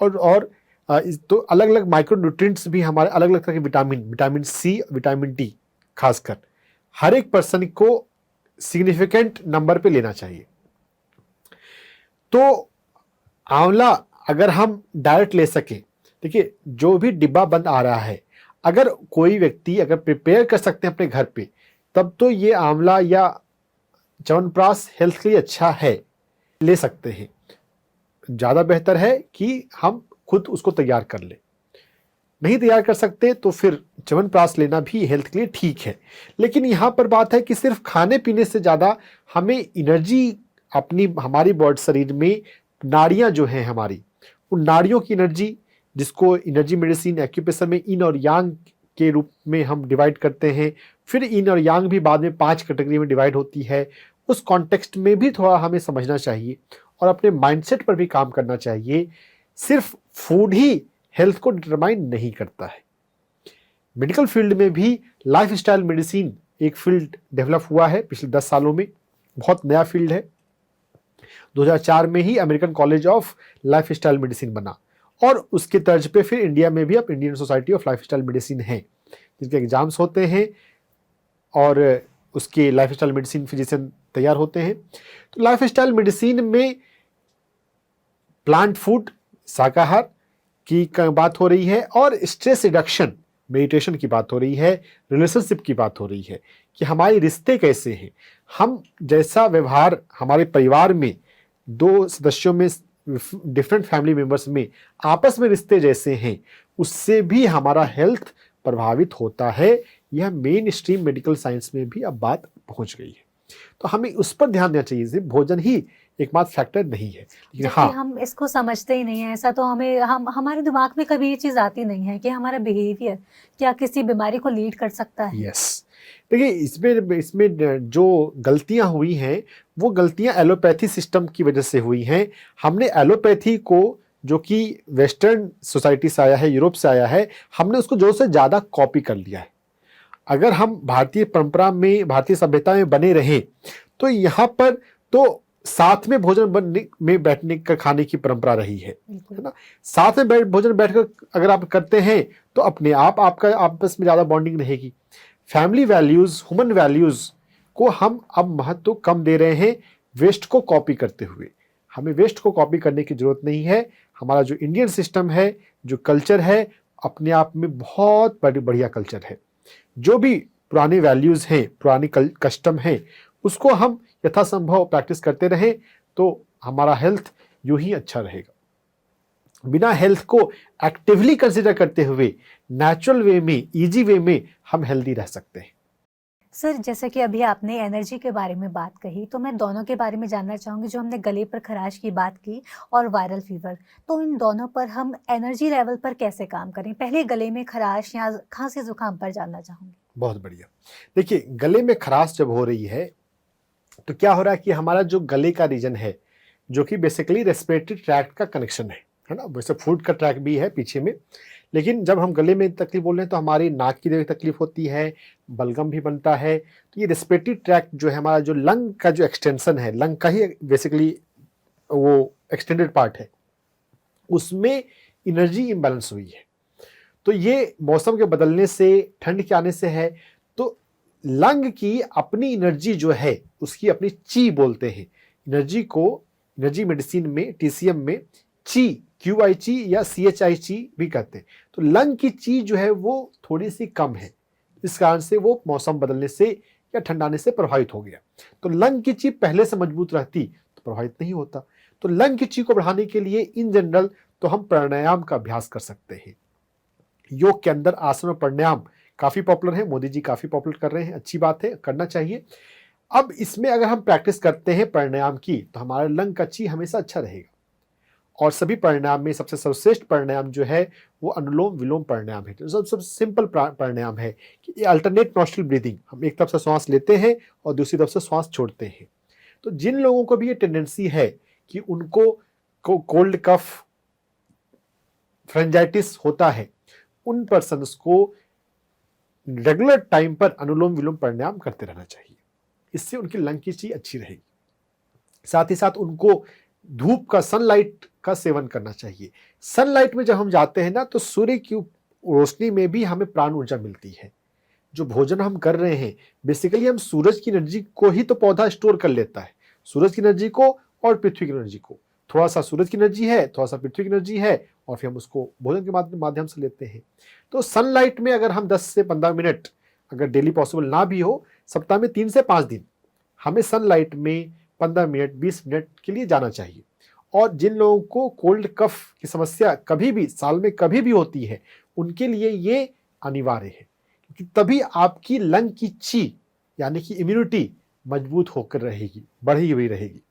Speaker 2: और तो अलग अलग माइक्रो न्यूट्रिएंट्स भी हमारे अलग अलग तरह के विटामिन सी, विटामिन डी खासकर हर एक पर्सन को सिग्निफिकेंट नंबर पे लेना चाहिए। तो आंवला अगर हम डायरेक्ट ले सकें, देखिए जो भी डिब्बा बंद आ रहा है, अगर कोई व्यक्ति अगर प्रिपेयर कर सकते हैं अपने घर पे, तब तो ये आंवला या च्यवनप्राश हेल्थ के लिए अच्छा है, ले सकते हैं। ज़्यादा बेहतर है कि हम खुद उसको तैयार कर लें। नहीं तैयार कर सकते तो फिर च्यवनप्राश लेना भी हेल्थ के लिए ठीक है। लेकिन यहाँ पर बात है कि सिर्फ खाने पीने से ज़्यादा हमें एनर्जी हमारी बॉडी शरीर में नाड़ियाँ जो हैं हमारी, उन नाड़ियों की एनर्जी, जिसको एनर्जी मेडिसिन एक्यूप्रेशर में इन और यांग के रूप में हम डिवाइड करते हैं। फिर इन और यांग भी बाद में 5 कैटेगरी में डिवाइड होती है। उस कॉन्टेक्स्ट में भी थोड़ा हमें समझना चाहिए और अपने माइंडसेट पर भी काम करना चाहिए। सिर्फ फूड ही हेल्थ को डिटरमाइन नहीं करता है। मेडिकल फील्ड में भी लाइफस्टाइल मेडिसिन एक फील्ड डेवलप हुआ है पिछले 10 सालों में, बहुत नया फील्ड है। 2004 में ही American college of lifestyle medicine बना, और उसके तर्ज पे फिर इंडिया में भी अब Indian society of lifestyle medicine है, जिनके एग्जाम्स होते हैं और उसके लाइफस्टाइल मेडिसिन फिजिशियन तैयार होते हैं। तो लाइफस्टाइल मेडिसिन में प्लांट फूड, शाकाहार की बात हो रही है, और स्ट्रेस रिडक्शन, मेडिटेशन की बात हो रही है, रिलेशनशिप की बात हो रही है कि हमारे रिश्ते कैसे हैं, हम जैसा व्यवहार हमारे परिवार में 2 सदस्यों में, डिफरेंट फैमिली मेंबर्स में आपस में रिश्ते जैसे हैं, उससे भी हमारा हेल्थ प्रभावित होता है। यह मेन स्ट्रीम मेडिकल साइंस में भी अब बात पहुंच गई है। तो हमें उस पर ध्यान देना चाहिए। सिर्फ भोजन ही एकमात्र फैक्टर नहीं है। लेकिन
Speaker 1: जबकि
Speaker 2: हाँ,
Speaker 1: हम इसको समझते ही नहीं है, ऐसा तो हम हमारे दिमाग में कभी ये चीज़ आती नहीं है कि हमारा बिहेवियर क्या किसी बीमारी को लीड कर सकता है।
Speaker 2: यस, देखिए इसमें इसमें जो गलतियां हुई हैं वो गलतियां एलोपैथी सिस्टम की वजह से हुई हैं। हमने एलोपैथी को, जो कि वेस्टर्न सोसाइटी से आया है, यूरोप से आया है, हमने उसको जो से ज़्यादा कॉपी कर लिया है। अगर हम भारतीय परंपरा में, भारतीय सभ्यता में बने रहें तो यहाँ पर तो साथ में भोजन बनने में बैठने का, खाने की परंपरा रही है ना। साथ में भोजन बैठकर अगर आप करते हैं तो अपने आप आपका आपस में ज़्यादा बॉन्डिंग रहेगी। फैमिली वैल्यूज़, ह्यूमन वैल्यूज़ को हम अब महत्व कम दे रहे हैं वेस्ट को कॉपी करते हुए। हमें वेस्ट को कॉपी करने की ज़रूरत नहीं है। हमारा जो इंडियन सिस्टम है, जो कल्चर है, अपने आप में बहुत बढ़िया कल्चर है। जो भी पुरानी वैल्यूज़ हैं, पुरानी कस्टम हैं, उसको हम यथासंभव प्रैक्टिस करते रहें तो हमारा हेल्थ यूं ही अच्छा रहेगा। बिना हेल्थ को एक्टिवली कंसिडर करते हुए नेचुरल वे में, इजी वे में हम हेल्दी रह सकते हैं।
Speaker 1: सर, जैसे कि अभी आपने एनर्जी के बारे में बात कही, तो मैं दोनों के बारे में जानना चाहूँगी। जो हमने गले पर खराश की बात की और वायरल फीवर, तो इन दोनों पर हम एनर्जी लेवल पर कैसे काम करें? पहले गले में खराश या खांसी जुकाम पर जानना चाहूँगी।
Speaker 2: बहुत बढ़िया। देखिए, गले में खराश जब हो रही है तो क्या हो रहा है कि हमारा जो गले का रीजन है, जो कि बेसिकली रेस्पिरेटरी ट्रैक्ट का कनेक्शन है ना। वैसे फूड का ट्रैक भी है पीछे में, लेकिन जब हम गले में तकलीफ बोल रहे हैं तो हमारी नाक की तकलीफ होती है, बलगम भी बनता है। तो ये रेस्पिरेटरी ट्रैक्ट जो है, हमारा जो लंग का जो एक्सटेंशन है, लंग का ही बेसिकली वो एक्सटेंडेड पार्ट है, उसमें एनर्जी इम्बैलेंस हुई है। तो ये मौसम के बदलने से, ठंड के आने से है। तो लंग की अपनी एनर्जी जो है, उसकी अपनी ची बोलते हैं एनर्जी को। एनर्जी मेडिसिन में, टीसीएम में ची, क्यूआई ची या सीएचआई ची भी कहते हैं। तो लंग की ची जो है वो थोड़ी सी कम है, इस कारण से वो मौसम बदलने से या ठंडाने से प्रभावित हो गया। तो लंग की ची पहले से मजबूत रहती तो प्रभावित नहीं होता। तो लंग की ची को बढ़ाने के लिए इन जनरल तो हम प्राणायाम का अभ्यास कर सकते हैं। योग के अंदर आसन और प्राणायाम काफी पॉपुलर है, मोदी जी काफी पॉपुलर कर रहे हैं, अच्छी बात है, करना चाहिए। अब इसमें अगर हम प्रैक्टिस करते हैं प्राणायाम की तो हमारा लंग का ची हमेशा अच्छा रहेगा। और सभी प्राणायाम में सबसे सर्वश्रेष्ठ प्राणायाम जो है वो अनुलोम विलोम प्राणायाम है। तो सबसे सिंपल प्राणायाम है कि अल्टरनेट नॉस्ट्रल ब्रीदिंग, हम एक तरफ से श्वास लेते हैं और दूसरी तरफ से श्वास छोड़ते हैं। तो जिन लोगों को भी ये टेंडेंसी है कि उनको कोल्ड कफ, फ्रेंजाइटिस होता है, उन पर्सन्स को रेगुलर टाइम पर अनुलोम विलोम प्राणायाम करते रहना चाहिए। इससे उनकी लंग की ची अच्छी रहेगी। साथ ही साथ उनको धूप का, सनलाइट का सेवन करना चाहिए। सनलाइट में जब हम जाते हैं ना तो सूर्य की रोशनी में भी हमें प्राण ऊर्जा मिलती है। जो भोजन हम कर रहे हैं, बेसिकली हम सूरज की एनर्जी को ही तो पौधा स्टोर कर लेता है, सूरज की एनर्जी को और पृथ्वी की एनर्जी को। थोड़ा सा सूरज की एनर्जी है, थोड़ा सा पृथ्वी की एनर्जी है, और फिर हम उसको भोजन के माध्यम से लेते हैं। तो सनलाइट में अगर हम 10 से 15 मिनट, अगर डेली पॉसिबल ना भी हो, सप्ताह में 3 से 5 दिन हमें सनलाइट में 15 मिनट, 20 मिनट के लिए जाना चाहिए। और जिन लोगों को कोल्ड कफ की समस्या कभी भी, साल में कभी भी होती है, उनके लिए ये अनिवार्य है, क्योंकि तभी आपकी लंग की ची यानी कि इम्यूनिटी मजबूत होकर रहेगी, बढ़ी हुई रहेगी।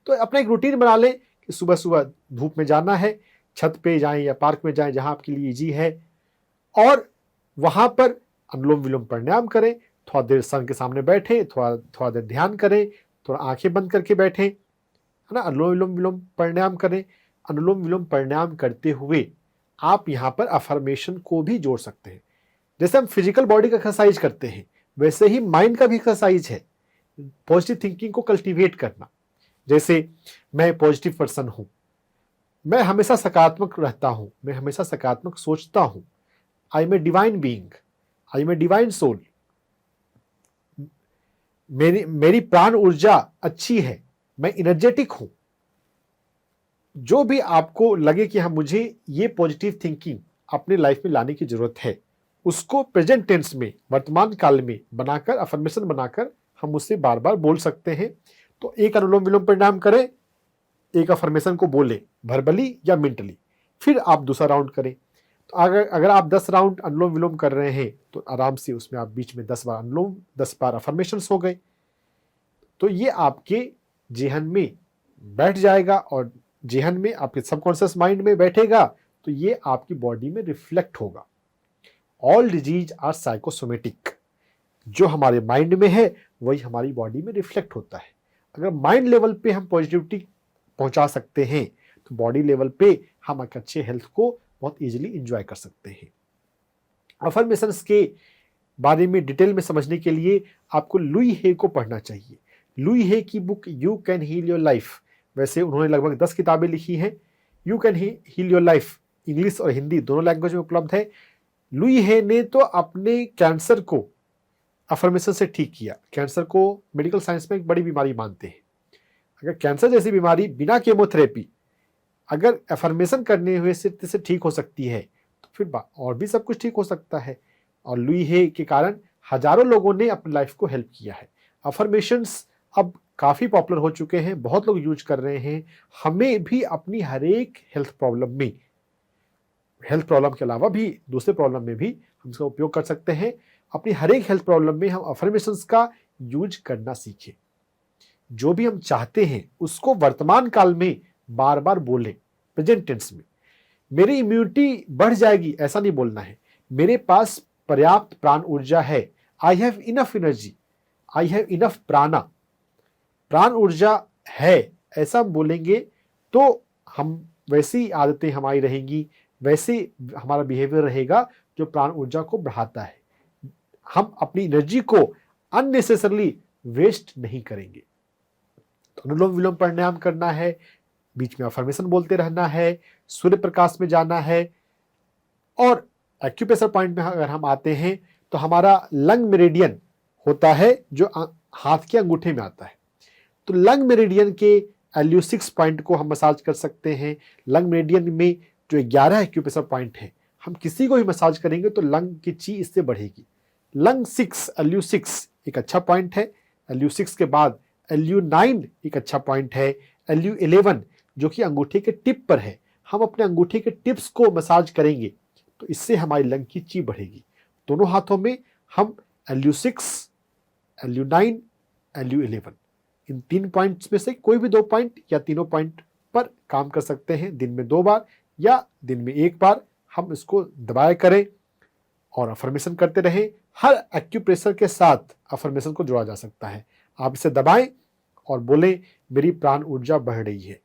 Speaker 2: तो अपना एक रूटीन बना लें कि सुबह सुबह धूप में जाना है, छत पे जाएं या पार्क में जाएं जहां आपके लिए इजी है, और वहां पर अनुलोम विलोम प्राणायाम करें। थोड़ा देर सन के सामने बैठें, थोड़ा देर ध्यान करें, थोड़ा आंखें बंद करके बैठें, है ना, अनुलोम विलोम प्राणायाम करें। अनुलोम विलोम प्राणायाम करते हुए आप यहाँ पर अफर्मेशन को भी जोड़ सकते हैं। जैसे हम फिजिकल बॉडी का एक्सरसाइज करते हैं, वैसे ही माइंड का भी एक्सरसाइज है, पॉजिटिव थिंकिंग को कल्टीवेट करना। जैसे मैं पॉजिटिव पर्सन हूं, मैं हमेशा सकारात्मक रहता हूं, मैं हमेशा सकारात्मक सोचता हूं, I am a divine being, I am a divine soul, मेरी प्राण ऊर्जा अच्छी है, मैं एनर्जेटिक हूं। जो भी आपको लगे कि हाँ, मुझे ये पॉजिटिव थिंकिंग अपने लाइफ में लाने की जरूरत है, उसको प्रेजेंट टेंस में, वर्तमान काल में बनाकर, अफर्मेशन बनाकर हम उससे बार बार बोल सकते हैं। तो एक अनुलोम विलोम प्राणायाम करें, एक अफर्मेशन को बोलें, वर्बली या मेंटली, फिर आप दूसरा राउंड करें। तो अगर आप 10 राउंड अनुलोम विलोम कर रहे हैं तो आराम से उसमें आप बीच में 10 बार अनुलोम, 10 बार अफर्मेशंस हो गए। तो ये आपके जेहन में बैठ जाएगा और जेहन में आपके सबकॉन्शियस माइंड में बैठेगा तो ये आपकी बॉडी में रिफ्लेक्ट होगा। All disease are psychosomatic. जो हमारे माइंड में है वही हमारी बॉडी में रिफ्लेक्ट होता है। अगर माइंड लेवल पे हम पॉजिटिविटी पहुंचा सकते हैं तो बॉडी लेवल पे हम एक अच्छे हेल्थ को बहुत इजीली एंजॉय कर सकते हैं। अफर्मेशंस के बारे में डिटेल में समझने के लिए आपको लुई हे को पढ़ना चाहिए। लुई हे की book you can heal your life, वैसे उन्होंने लगभग 10 किताबें लिखी हैं। You can heal your life English और हिंदी दोनों लैंग्वेज में उपलब्ध है। लुई हे ने तो अपने कैंसर को अफर्मेशन से ठीक किया। कैंसर को मेडिकल साइंस में एक बड़ी बीमारी मानते हैं। अगर कैंसर जैसी बीमारी बिना केमोथेरेपी अगर अफर्मेशन करने हुए से ठीक हो सकती है तो फिर और भी सब कुछ ठीक हो सकता है। और लुई हे के कारण हजारों लोगों ने अपनी लाइफ को हेल्प किया है। अफर्मेशंस अब काफ़ी पॉपुलर हो चुके हैं, बहुत लोग यूज कर रहे हैं। हमें भी अपनी हर एक हेल्थ प्रॉब्लम के अलावा भी दूसरे प्रॉब्लम में भी हम इसका उपयोग कर सकते हैं। अपनी हर एक हेल्थ प्रॉब्लम में हम अफर्मेशंस का यूज करना सीखें। जो भी हम चाहते हैं उसको वर्तमान काल में बार बार बोलें, प्रेजेंट टेंस में। मेरी इम्यूनिटी बढ़ जाएगी ऐसा नहीं बोलना है। मेरे पास पर्याप्त प्राण ऊर्जा है, I have enough energy, I have enough प्राण ऊर्जा है, ऐसा बोलेंगे तो हम वैसी आदतें हमारी रहेंगी, वैसे हमारा बिहेवियर रहेगा जो प्राण ऊर्जा को बढ़ाता है। हम अपनी एनर्जी को अननेसेसरली वेस्ट नहीं करेंगे। तो अनुलोम विलोम प्राणायाम करना है, बीच में अफर्मेशन बोलते रहना है, सूर्य प्रकाश में जाना है। और एक्यूप्रेशर पॉइंट में अगर हम आते हैं तो हमारा लंग मेरिडियन होता है जो हाथ के अंगूठे में आता है। तो लंग मेरिडियन के LU6 पॉइंट को हम मसाज कर सकते हैं। लंग मेरिडियन में जो 11 एक्यूप्रेशर पॉइंट है, हम किसी को भी मसाज करेंगे तो लंग की ची इससे बढ़ेगी। लंग 6 LU6 एक अच्छा पॉइंट है। LU6 के बाद LU9 एक अच्छा पॉइंट है। LU11 जो कि अंगूठे के टिप पर है, हम अपने अंगूठे के टिप्स को मसाज करेंगे तो इससे हमारी लंग की ची बढ़ेगी। दोनों हाथों में हम LU6, LU9, LU11 इन 3 पॉइंट्स में से कोई भी 2 पॉइंट या तीनों पॉइंट पर काम कर सकते हैं। दिन में 2 बार या दिन में 1 बार हम इसको दबाए करें और अफर्मेशन करते रहें। हर एक्यूप्रेशर के साथ अफर्मेशन को जोड़ा जा सकता है। आप इसे दबाएं और बोलें, मेरी प्राण ऊर्जा बढ़ रही है,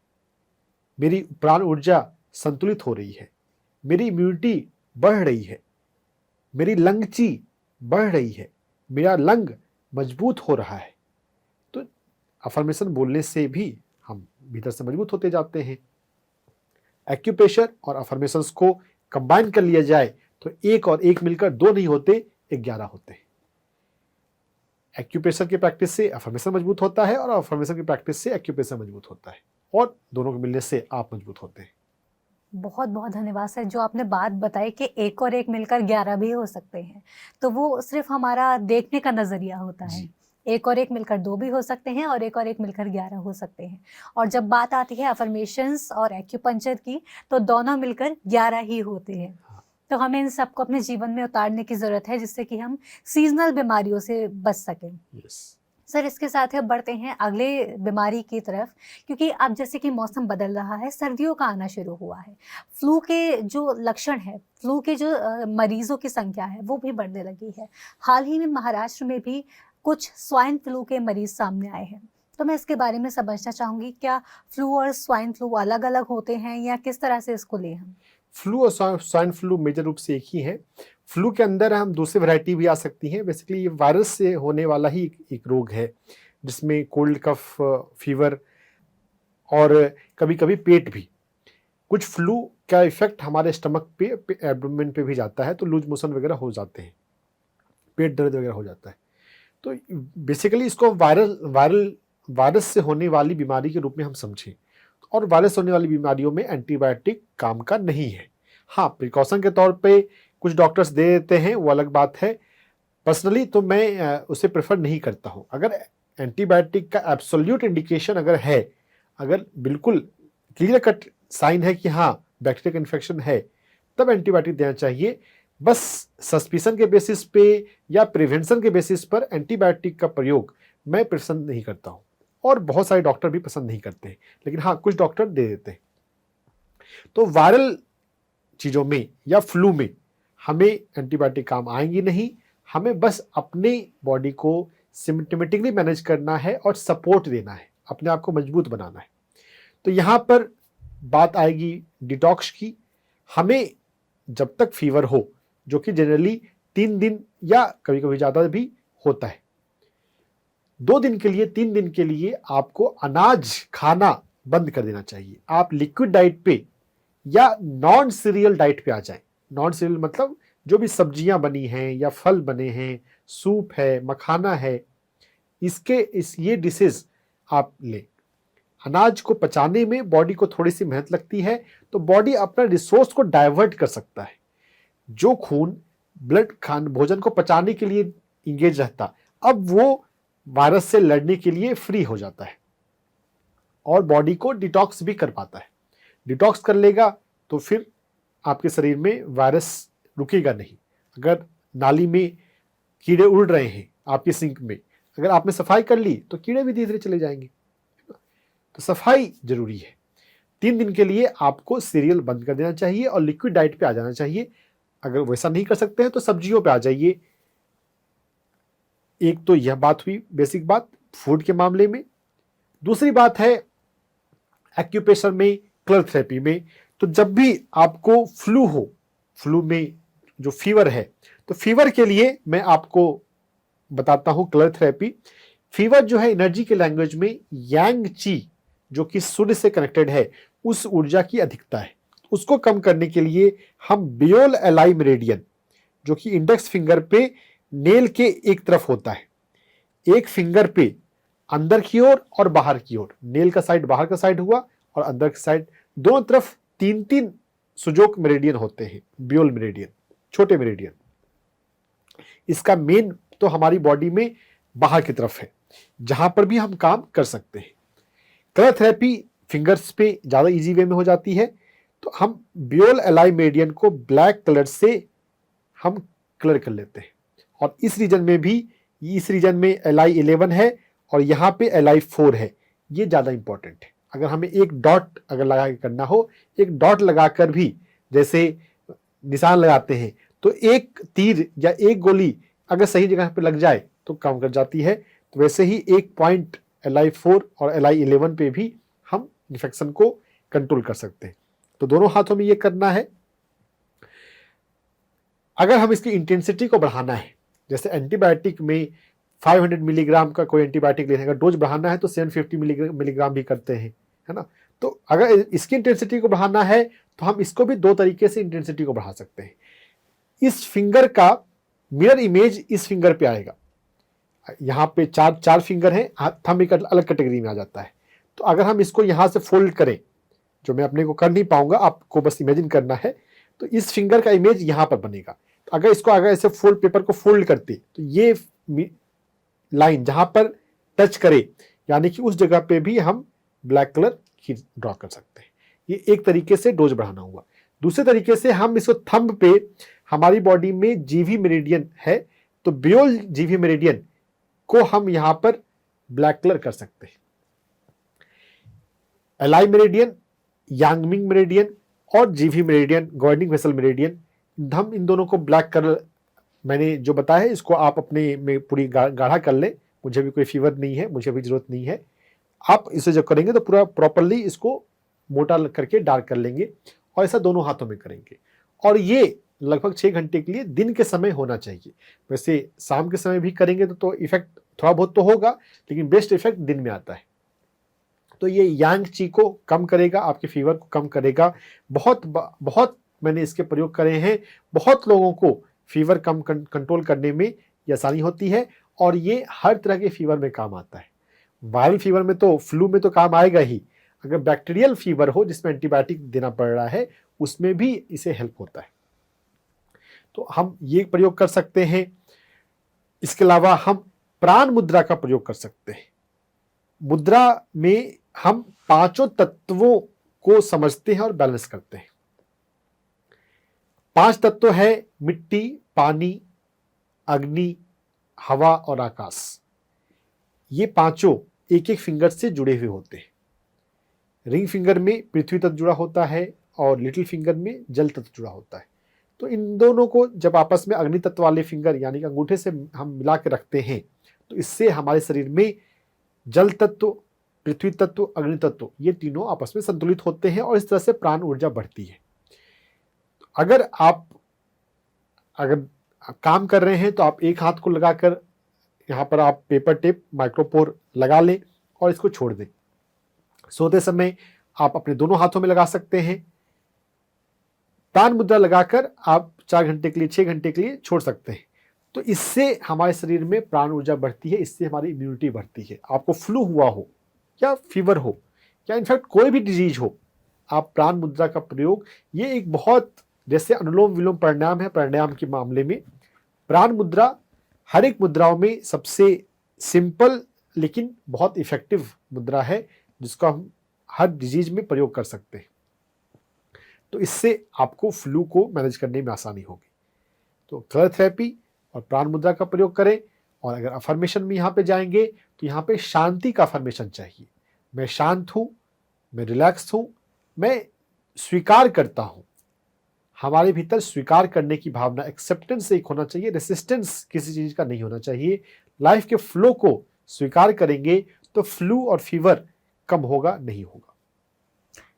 Speaker 2: मेरी प्राण ऊर्जा संतुलित हो रही है, मेरी इम्यूनिटी बढ़ रही है, मेरी लंग ची बढ़ रही है, मेरा लंग मजबूत हो रहा है। तो अफर्मेशन बोलने से भी हम भीतर से मजबूत होते जाते हैं। एक्यूप्रेशर और अफर्मेशंस को कंबाइन कर लिया जाए तो 1 और 1 मिलकर 2 नहीं होते, 11 होते हैं। एक्यूप्रेशर की प्रैक्टिस से अफर्मेशन मजबूत होता है और अफर्मेशन की प्रैक्टिस से एक्यूप्रेशर मजबूत होता है और दोनों के मिलने से आप मजबूत होते हैं।
Speaker 1: बहुत बहुत धन्यवाद सर, जो आपने बात बताई कि 1 और 1 मिलकर 11 भी हो सकते हैं। तो वो सिर्फ हमारा देखने का नज़रिया होता है। 1 और 1 मिलकर 2 भी हो सकते हैं और 1 और 1 मिलकर 11 हो सकते हैं। और जब बात आती है अफर्मेशंस और एक्यूपंक्चर की तो दोनों मिलकर 11 ही होते हैं। तो हमें इन सबको अपने जीवन में उतारने की ज़रूरत है जिससे कि हम सीजनल बीमारियों से बच सकें। सर, इसके साथ ही अब बढ़ते हैं अगले बीमारी की तरफ, क्योंकि अब जैसे कि मौसम बदल रहा है, सर्दियों का आना शुरू हुआ है। फ्लू के जो लक्षण है, फ्लू के जो मरीजों की संख्या है वो भी बढ़ने लगी है। हाल ही में महाराष्ट्र में भी कुछ स्वाइन फ्लू के मरीज सामने आए हैं। तो मैं इसके बारे में समझना चाहूँगी, क्या फ्लू और स्वाइन फ्लू अलग अलग होते हैं या किस तरह से इसको लें हम?
Speaker 2: फ्लू और स्वाइन फ्लू मेजर रूप से एक ही है। फ्लू के अंदर हम दूसरी वैरायटी भी आ सकती हैं। बेसिकली ये वायरस से होने वाला ही एक रोग है जिसमें कोल्ड, कफ, फीवर और कभी कभी पेट भी। कुछ फ्लू का इफेक्ट हमारे स्टमक पे, एब्डोमेन पे भी जाता है, तो लूज मोशन वगैरह हो जाते हैं, पेट दर्द वगैरह हो जाता है। तो बेसिकली इसको वायरस से होने वाली बीमारी के रूप में हम समझें। और वायरस होने वाली बीमारियों में एंटीबायोटिक काम का नहीं है। हाँ, प्रिकॉशन के तौर पे कुछ डॉक्टर्स दे देते हैं, वो अलग बात है। पर्सनली तो मैं उसे प्रेफर नहीं करता हूँ। अगर एंटीबायोटिक का एब्सोल्यूट इंडिकेशन अगर है, अगर बिल्कुल क्लियर कट साइन है कि हाँ बैक्टीरियल इन्फेक्शन है, तब एंटीबायोटिक देना चाहिए। बस सस्पिशन के बेसिस पे या प्रिवेंशन के बेसिस पर एंटीबायोटिक का प्रयोग मैं पसंद नहीं करता हूँ। और बहुत सारे डॉक्टर भी पसंद नहीं करते हैं, लेकिन हाँ कुछ डॉक्टर दे देते हैं। तो वायरल चीज़ों में या फ्लू में हमें एंटीबायोटिक काम आएंगी नहीं, हमें बस अपने बॉडी को सिम्टमेटिकली मैनेज करना है और सपोर्ट देना है, अपने आप को मजबूत बनाना है। तो यहाँ पर बात आएगी डिटॉक्स की। हमें जब तक फीवर हो, जो कि जनरली 3 दिन या कभी कभी ज़्यादा भी होता है, 2 दिन के लिए 3 दिन के लिए आपको अनाज खाना बंद कर देना चाहिए। आप लिक्विड डाइट पे या नॉन सीरियल डाइट पे आ जाएं। नॉन सीरियल मतलब जो भी सब्जियां बनी हैं या फल बने हैं, सूप है, मखाना है, ये डिशेज आप लें। अनाज को पचाने में बॉडी को थोड़ी सी मेहनत लगती है, तो बॉडी अपना रिसोर्स को डाइवर्ट कर सकता है। जो खून भोजन को पचाने के लिए इंगेज रहता, अब वो वायरस से लड़ने के लिए फ्री हो जाता है और बॉडी को डिटॉक्स भी कर पाता है। डिटॉक्स कर लेगा तो फिर आपके शरीर में वायरस रुकेगा नहीं। अगर नाली में कीड़े उड़ रहे हैं आपके सिंक में, अगर आपने सफाई कर ली तो कीड़े भी धीरे धीरे चले जाएंगे। तो सफाई जरूरी है। 3 दिन के लिए आपको सीरियल बंद कर देना चाहिए और लिक्विड डाइट पे आ जाना चाहिए। अगर वैसा नहीं कर सकते हैं तो सब्जियों पे आ जाइए। एक तो यह बात हुई बेसिक बात फूड के मामले में। दूसरी बात है एक्यूप्रेशर में, क्लर थेरेपी में। तो जब भी आपको फ्लू हो, फ्लू में जो फीवर है, तो फीवर के लिए मैं आपको बताता हूं क्लर थेरेपी। फीवर जो है एनर्जी के लैंग्वेज में यांग ची, जो कि सूर्य से कनेक्टेड है, उस ऊर्जा की अधिकता है। उसको कम करने के लिए हम बियोल एलाई मेरिडियन, जो कि इंडेक्स फिंगर पे नेल के एक तरफ होता है, एक फिंगर पे अंदर की ओर और बाहर की ओर, नेल का साइड बाहर का साइड हुआ और अंदर की साइड, दोनों तरफ 3-3 सुजोक मेरिडियन होते हैं, बियोल मेरिडियन, छोटे मेरिडियन। इसका मेन तो हमारी बॉडी में बाहर की तरफ है, जहां पर भी हम काम कर सकते हैं। कलर थेरेपी फिंगर्स पे ज़्यादा इजी वे में हो जाती है। तो हम बियोल एलाई मेरिडियन को ब्लैक कलर से हम कलर कर लेते हैं, और इस रीजन में LI11 है और यहाँ पे LI4 है। ये ज़्यादा इंपॉर्टेंट है। अगर हमें एक डॉट अगर लगा के करना हो, एक डॉट लगाकर भी जैसे निशान लगाते हैं, तो एक तीर या एक गोली अगर सही जगह पे लग जाए तो काम कर जाती है। तो वैसे ही एक पॉइंट LI4 और LI11 पे भी हम इन्फेक्शन को कंट्रोल कर सकते हैं। तो दोनों हाथों में ये करना है। अगर हम इसकी इंटेंसिटी को बढ़ाना है, जैसे एंटीबायोटिक में 500 मिलीग्राम का कोई एंटीबायोटिक लेने का डोज बढ़ाना है तो 750 मिलीग्राम भी करते हैं, है ना। तो अगर इसकी इंटेंसिटी को बढ़ाना है तो हम इसको भी 2 तरीके से इंटेंसिटी को बढ़ा सकते हैं। इस फिंगर का मिरर इमेज इस फिंगर पे आएगा। यहाँ पे 4 फिंगर हैं, थंब एक अलग कैटेगरी में आ जाता है। तो अगर हम इसको यहाँ से फोल्ड करें, जो मैं अपने को कर नहीं पाऊंगा, आपको बस इमेजिन करना है, तो इस फिंगर का इमेज यहाँ पर बनेगा। तो अगर ऐसे पेपर को फोल्ड करते तो ये लाइन जहां पर टच करे, यानी कि उस जगह पे भी हम ब्लैक कलर की ड्रॉ कर सकते हैं। ये एक तरीके से डोज बढ़ाना हुआ। दूसरे तरीके से हम इसको थंब पे, हमारी बॉडी में जीवी मेरिडियन है, तो बियोल जीवी मेरिडियन को हम यहां पर ब्लैक कलर कर सकते हैं। एलाई मेरिडियन, यांगमिंग मेरिडियन और जीवी मेरिडियन, गॉर्डिंग वेसल मेरिडियन, हम इन दोनों को ब्लैक कलर मैंने जो बताया है, इसको आप अपने में पूरी गाढ़ा कर लें। मुझे भी कोई फीवर नहीं है, मुझे भी जरूरत नहीं है। आप इसे जब करेंगे तो पूरा प्रॉपरली इसको मोटा करके डार्क कर लेंगे, और ऐसा दोनों हाथों में करेंगे। और ये लगभग 6 घंटे के लिए दिन के समय होना चाहिए। वैसे शाम के समय भी करेंगे तो इफेक्ट थोड़ा बहुत तो होगा, लेकिन बेस्ट इफेक्ट दिन में आता है। तो ये यांग ची को कम करेगा, आपके फीवर को कम करेगा। बहुत मैंने इसके प्रयोग करे हैं, बहुत लोगों को फीवर कम कंट्रोल करने में ये आसानी होती है, और ये हर तरह के फीवर में काम आता है। वायरल फीवर में तो, फ्लू में तो काम आएगा ही। अगर बैक्टीरियल फीवर हो जिसमें एंटीबायोटिक देना पड़ रहा है, उसमें भी इसे हेल्प होता है। तो हम ये प्रयोग कर सकते हैं। इसके अलावा हम प्राण मुद्रा का प्रयोग कर सकते हैं। मुद्रा में हम 5 तत्वों को समझते हैं और बैलेंस करते हैं। 5 तत्व है मिट्टी, पानी, अग्नि, हवा और आकाश। ये पांचों एक एक फिंगर से जुड़े हुए होते हैं। रिंग फिंगर में पृथ्वी तत्व जुड़ा होता है और लिटिल फिंगर में जल तत्व जुड़ा होता है। तो इन दोनों को जब आपस में अग्नि तत्व वाले फिंगर यानी कि अंगूठे से हम मिला के रखते हैं तो इससे हमारे शरीर में जल तत्व, पृथ्वी तत्व, अग्नि तत्व ये तीनों आपस में संतुलित होते हैं और इस तरह से प्राण ऊर्जा बढ़ती है। अगर काम कर रहे हैं तो आप एक हाथ को लगाकर यहाँ पर आप पेपर टेप माइक्रोपोर लगा लें और इसको छोड़ दें। सोते समय आप अपने दोनों हाथों में लगा सकते हैं। प्राण मुद्रा लगाकर आप 4 घंटे के लिए, 6 घंटे के लिए छोड़ सकते हैं। तो इससे हमारे शरीर में प्राण ऊर्जा बढ़ती है, इससे हमारी इम्यूनिटी बढ़ती है। आपको फ्लू हुआ हो या फीवर हो या इनफैक्ट कोई भी डिजीज हो, आप प्राण मुद्रा का प्रयोग, ये एक बहुत जैसे अनुलोम विलोम प्राणायाम है, प्राणायाम के मामले में प्राण मुद्रा हर एक मुद्राओं में सबसे सिंपल लेकिन बहुत इफेक्टिव मुद्रा है जिसको हम हर डिजीज में प्रयोग कर सकते हैं। तो इससे आपको फ्लू को मैनेज करने में आसानी होगी। तो कलर थेरेपी और प्राण मुद्रा का प्रयोग करें। और अगर अफर्मेशन में यहाँ पे जाएंगे तो यहाँ पे शांति का अफर्मेशन चाहिए। मैं शांत हूँ, मैं रिलैक्स हूँ, मैं स्वीकार करता हूँ। हमारे भीतर स्वीकार करने की भावना, एक्सेप्टेंस एक होना चाहिए, रेसिस्टेंस किसी चीज का नहीं होना चाहिए। लाइफ के फ्लो को स्वीकार करेंगे तो फ्लू और फीवर कम होगा, नहीं होगा।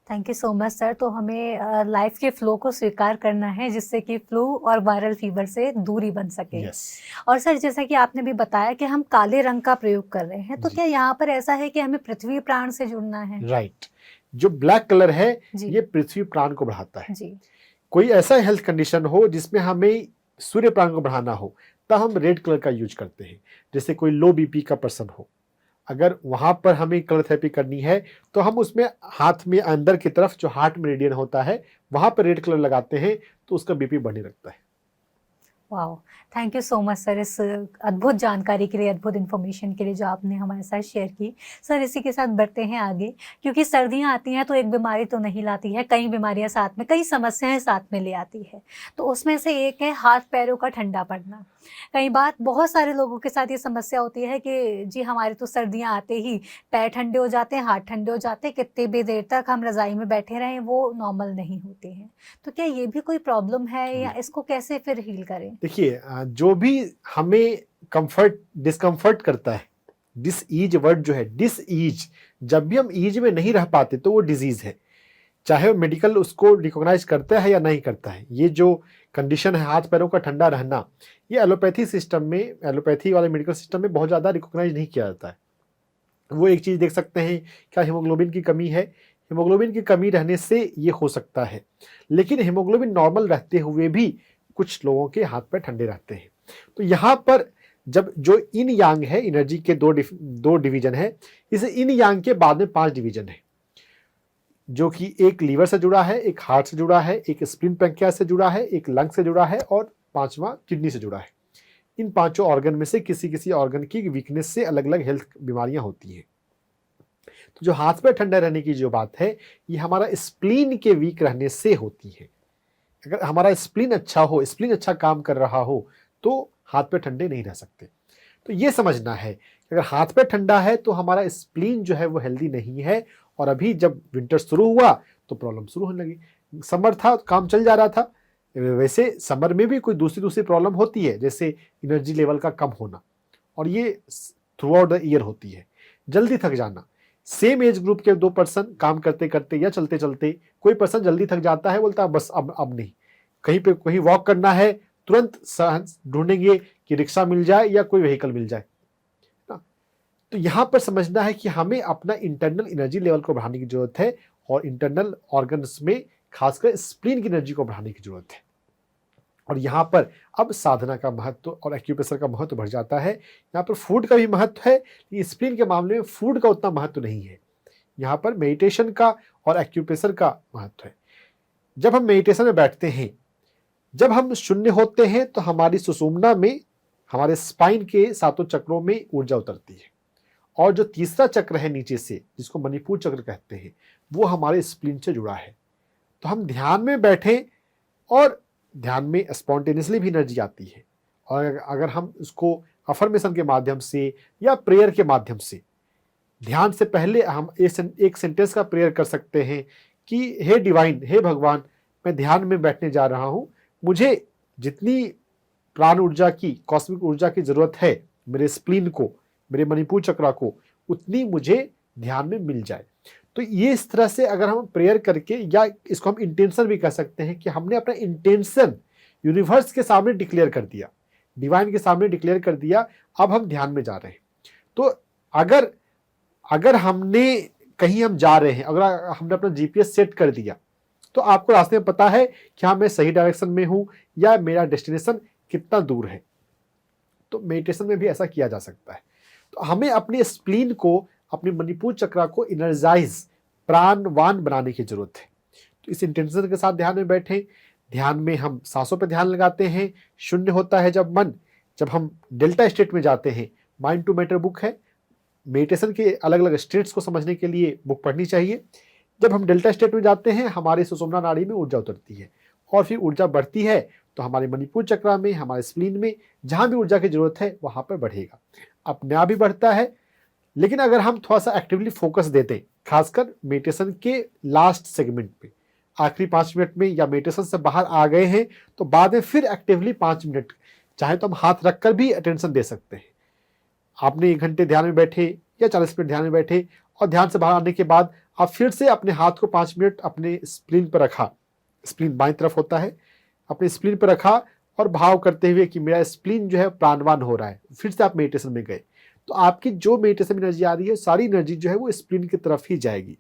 Speaker 1: Thank you so much sir. तो हमें लाइफ के फ्लो को स्वीकार करना है जिससे कि फ्लू और वायरल फीवर से दूरी बन सके।
Speaker 2: yes.
Speaker 1: और सर जैसा कि आपने भी बताया कि हम काले रंग का प्रयोग कर रहे हैं, तो क्या यहाँ पर ऐसा है कि हमें पृथ्वी प्राण से जुड़ना है?
Speaker 2: राइट। जो ब्लैक कलर है
Speaker 1: जी।
Speaker 2: ये पृथ्वी प्राण को बढ़ाता है।
Speaker 1: जी।
Speaker 2: कोई ऐसा हेल्थ कंडीशन हो जिसमें हमें सूर्य प्राण को बढ़ाना हो तब हम रेड कलर का यूज करते हैं। जैसे कोई लो बीपी का पर्सन हो, अगर वहां पर हमें कलर थेरेपी करनी है तो हम उसमें हाथ में अंदर की तरफ जो हार्ट मेरिडियन होता है वहां पर रेड कलर लगाते हैं तो उसका बीपी बढ़ने लगता है।
Speaker 1: Wow, thank you so much sir इस अद्भुत जानकारी के लिए, अद्भुत इन्फॉर्मेशन के लिए जो आपने हमारे साथ शेयर की। सर इसी के साथ बढ़ते हैं आगे, क्योंकि सर्दियां आती हैं तो एक बीमारी तो नहीं लाती है, कई बीमारियां साथ में, कई समस्याएं साथ में ले आती है। तो उसमें से एक है हाथ पैरों का ठंडा पड़ना। कई बार बहुत सारे लोगों के साथ ये समस्या होती है कि जी हमारे तो सर्दियाँ आते ही पैर ठंडे हो जाते हैं, हाथ ठंडे हो जाते हैं, कितनी भी देर तक हम रज़ाई में बैठे रहें वो नॉर्मल नहीं होते हैं। तो क्या ये भी कोई प्रॉब्लम है या इसको कैसे फिर हील करें?
Speaker 2: देखिए, जो भी हमें कंफर्ट डिस्कम्फर्ट करता है, डिस ईज वर्ड जो है, डिस ईज, जब भी हम ईज में नहीं रह पाते तो वो डिजीज है, चाहे मेडिकल उसको रिकॉग्नाइज करता है या नहीं करता है। ये जो कंडीशन है हाथ पैरों का ठंडा रहना, ये एलोपैथी सिस्टम में, एलोपैथी वाले मेडिकल सिस्टम में बहुत ज़्यादा रिकॉग्नाइज नहीं किया जाता है। वो एक चीज़ देख सकते हैं, क्या हीमोग्लोबिन की कमी है, हीमोग्लोबिन की कमी रहने से ये हो सकता है, लेकिन हीमोग्लोबिन नॉर्मल रहते हुए भी कुछ लोगों के हाथ पैर ठंडे रहते हैं। तो यहाँ पर जब जो इन यांग है, एनर्जी के दो डिवीजन है, इस इन यांग के बाद में 5 डिवीजन है, जो कि एक लीवर से जुड़ा है, एक हार्ट से जुड़ा है, एक स्प्लीन पैंक्रियास से जुड़ा है, एक लंग से जुड़ा है और 5वां किडनी से जुड़ा है। इन 5 ऑर्गन में से किसी किसी ऑर्गन की वीकनेस से अलग अलग हेल्थ बीमारियां होती हैं। तो जो हाथ पैर ठंडा रहने की जो बात है, ये हमारा स्प्लीन के वीक रहने से होती है। अगर हमारा स्प्लीन अच्छा हो, स्प्लीन अच्छा काम कर रहा हो, तो हाथ पैर ठंडे नहीं रह सकते। तो ये समझना है कि अगर हाथ पैर ठंडा है तो हमारा स्प्लीन जो है वो हेल्दी नहीं है। और अभी जब विंटर शुरू हुआ तो प्रॉब्लम शुरू होने लगी। समर था, काम चल जा रहा था, वैसे समर में भी कोई दूसरी प्रॉब्लम होती है, जैसे एनर्जी लेवल का कम होना, और ये थ्रू आउट द ईयर होती है। जल्दी थक जाना, सेम एज ग्रुप के 2 पर्सन काम करते करते या चलते चलते कोई पर्सन जल्दी थक जाता है, बोलता है बस अब नहीं, कहीं वॉक करना है, तुरंत ढूंढेंगे कि रिक्शा मिल जाए या कोई व्हीकल मिल जाए ना। तो यहाँ पर समझना है कि हमें अपना इंटरनल एनर्जी लेवल को बढ़ाने की जरूरत है और इंटरनल ऑर्गन्स में खासकर स्प्लीन की एनर्जी को बढ़ाने की जरूरत है। और यहाँ पर अब साधना का महत्व और एक्यूप्रेशर का महत्व बढ़ जाता है। यहाँ पर फूड का भी महत्व है, लेकिन स्प्लीन के मामले में फूड का उतना महत्व नहीं है। यहाँ पर मेडिटेशन का और एक्यूप्रेशर का महत्व है। जब हम मेडिटेशन में बैठते हैं, जब हम शून्य होते हैं तो हमारी सुषुम्ना में, हमारे स्पाइन के 7 चक्रों में ऊर्जा उतरती है, और जो तीसरा चक्र है नीचे से, जिसको मणिपुर चक्र कहते हैं, वो हमारे स्प्लीन से जुड़ा है। तो हम ध्यान में बैठे और ध्यान में स्पॉन्टेनियसली भी एनर्जी आती है, और अगर हम उसको अफर्मेशन के माध्यम से या प्रेयर के माध्यम से ध्यान से पहले हम एक सेंटेंस का प्रेयर कर सकते हैं कि हे डिवाइन, हे भगवान, मैं ध्यान में बैठने जा रहा हूँ, मुझे जितनी प्राण ऊर्जा की, कॉस्मिक ऊर्जा की जरूरत है मेरे स्प्लीन को, मेरे मणिपुर चक्रा को, उतनी मुझे ध्यान में मिल जाए। तो ये इस तरह से अगर हम प्रेयर करके, या इसको हम इंटेंशन भी कह सकते हैं कि हमने अपना इंटेंशन यूनिवर्स के सामने डिक्लेयर कर दिया, डिवाइन के सामने डिक्लेयर कर दिया, अब हम ध्यान में जा रहे हैं। तो अगर हमने कहीं हम जा रहे हैं, अगर हमने अपना जीपीएस सेट कर दिया, तो आपको रास्ते में पता है कि हाँ मैं सही डायरेक्शन में हूं या मेरा डेस्टिनेशन कितना दूर है। तो मेडिटेशन में भी ऐसा किया जा सकता है। तो हमें अपने स्प्लीन को, अपने मणिपुर चक्रा को एनर्जाइज, प्राणवान बनाने की जरूरत है। तो इस इंटेंशन के साथ ध्यान में बैठे। ध्यान में हम सांसों पर ध्यान लगाते हैं। शून्य होता है जब मन, जब हम डेल्टा स्टेट में जाते हैं। माइंड टू मैटर बुक है, मेडिटेशन के अलग अलग स्टेट्स को समझने के लिए बुक पढ़नी चाहिए। जब हम डेल्टा स्टेट में जाते हैं, हमारी सुषुम्ना नाड़ी में ऊर्जा उतरती है और फिर ऊर्जा बढ़ती है, तो हमारे मणिपुर चक्रा में, हमारे स्प्लीन में, जहां भी ऊर्जा की जरूरत है वहां पर बढ़ेगा, अपने आप ही बढ़ता है। लेकिन अगर हम थोड़ा सा एक्टिवली फोकस देते हैं, खासकर मेडिटेशन के लास्ट सेगमेंट पे, आखिरी 5 मिनट में, या मेडिटेशन से बाहर आ गए हैं तो बाद में फिर एक्टिवली 5 मिनट, चाहे तो हम हाथ रखकर भी अटेंशन दे सकते हैं। आपने 1 घंटे ध्यान में बैठे या 40 मिनट ध्यान में बैठे, और ध्यान से बाहर आने के बाद आप फिर से अपने हाथ को 5 मिनट अपने स्प्लीन पर रखा, स्प्लीन बाईं तरफ होता है, अपने स्प्लीन पर रखा और भाव करते हुए कि मेरा स्प्लीन जो है प्राणवान हो रहा है, फिर से आप मेडिटेशन में गए, तो आपकी जो मेडिटेशन में एनर्जी आ रही है, सारी एनर्जी जो है वो स्प्लीन की तरफ ही जाएगी।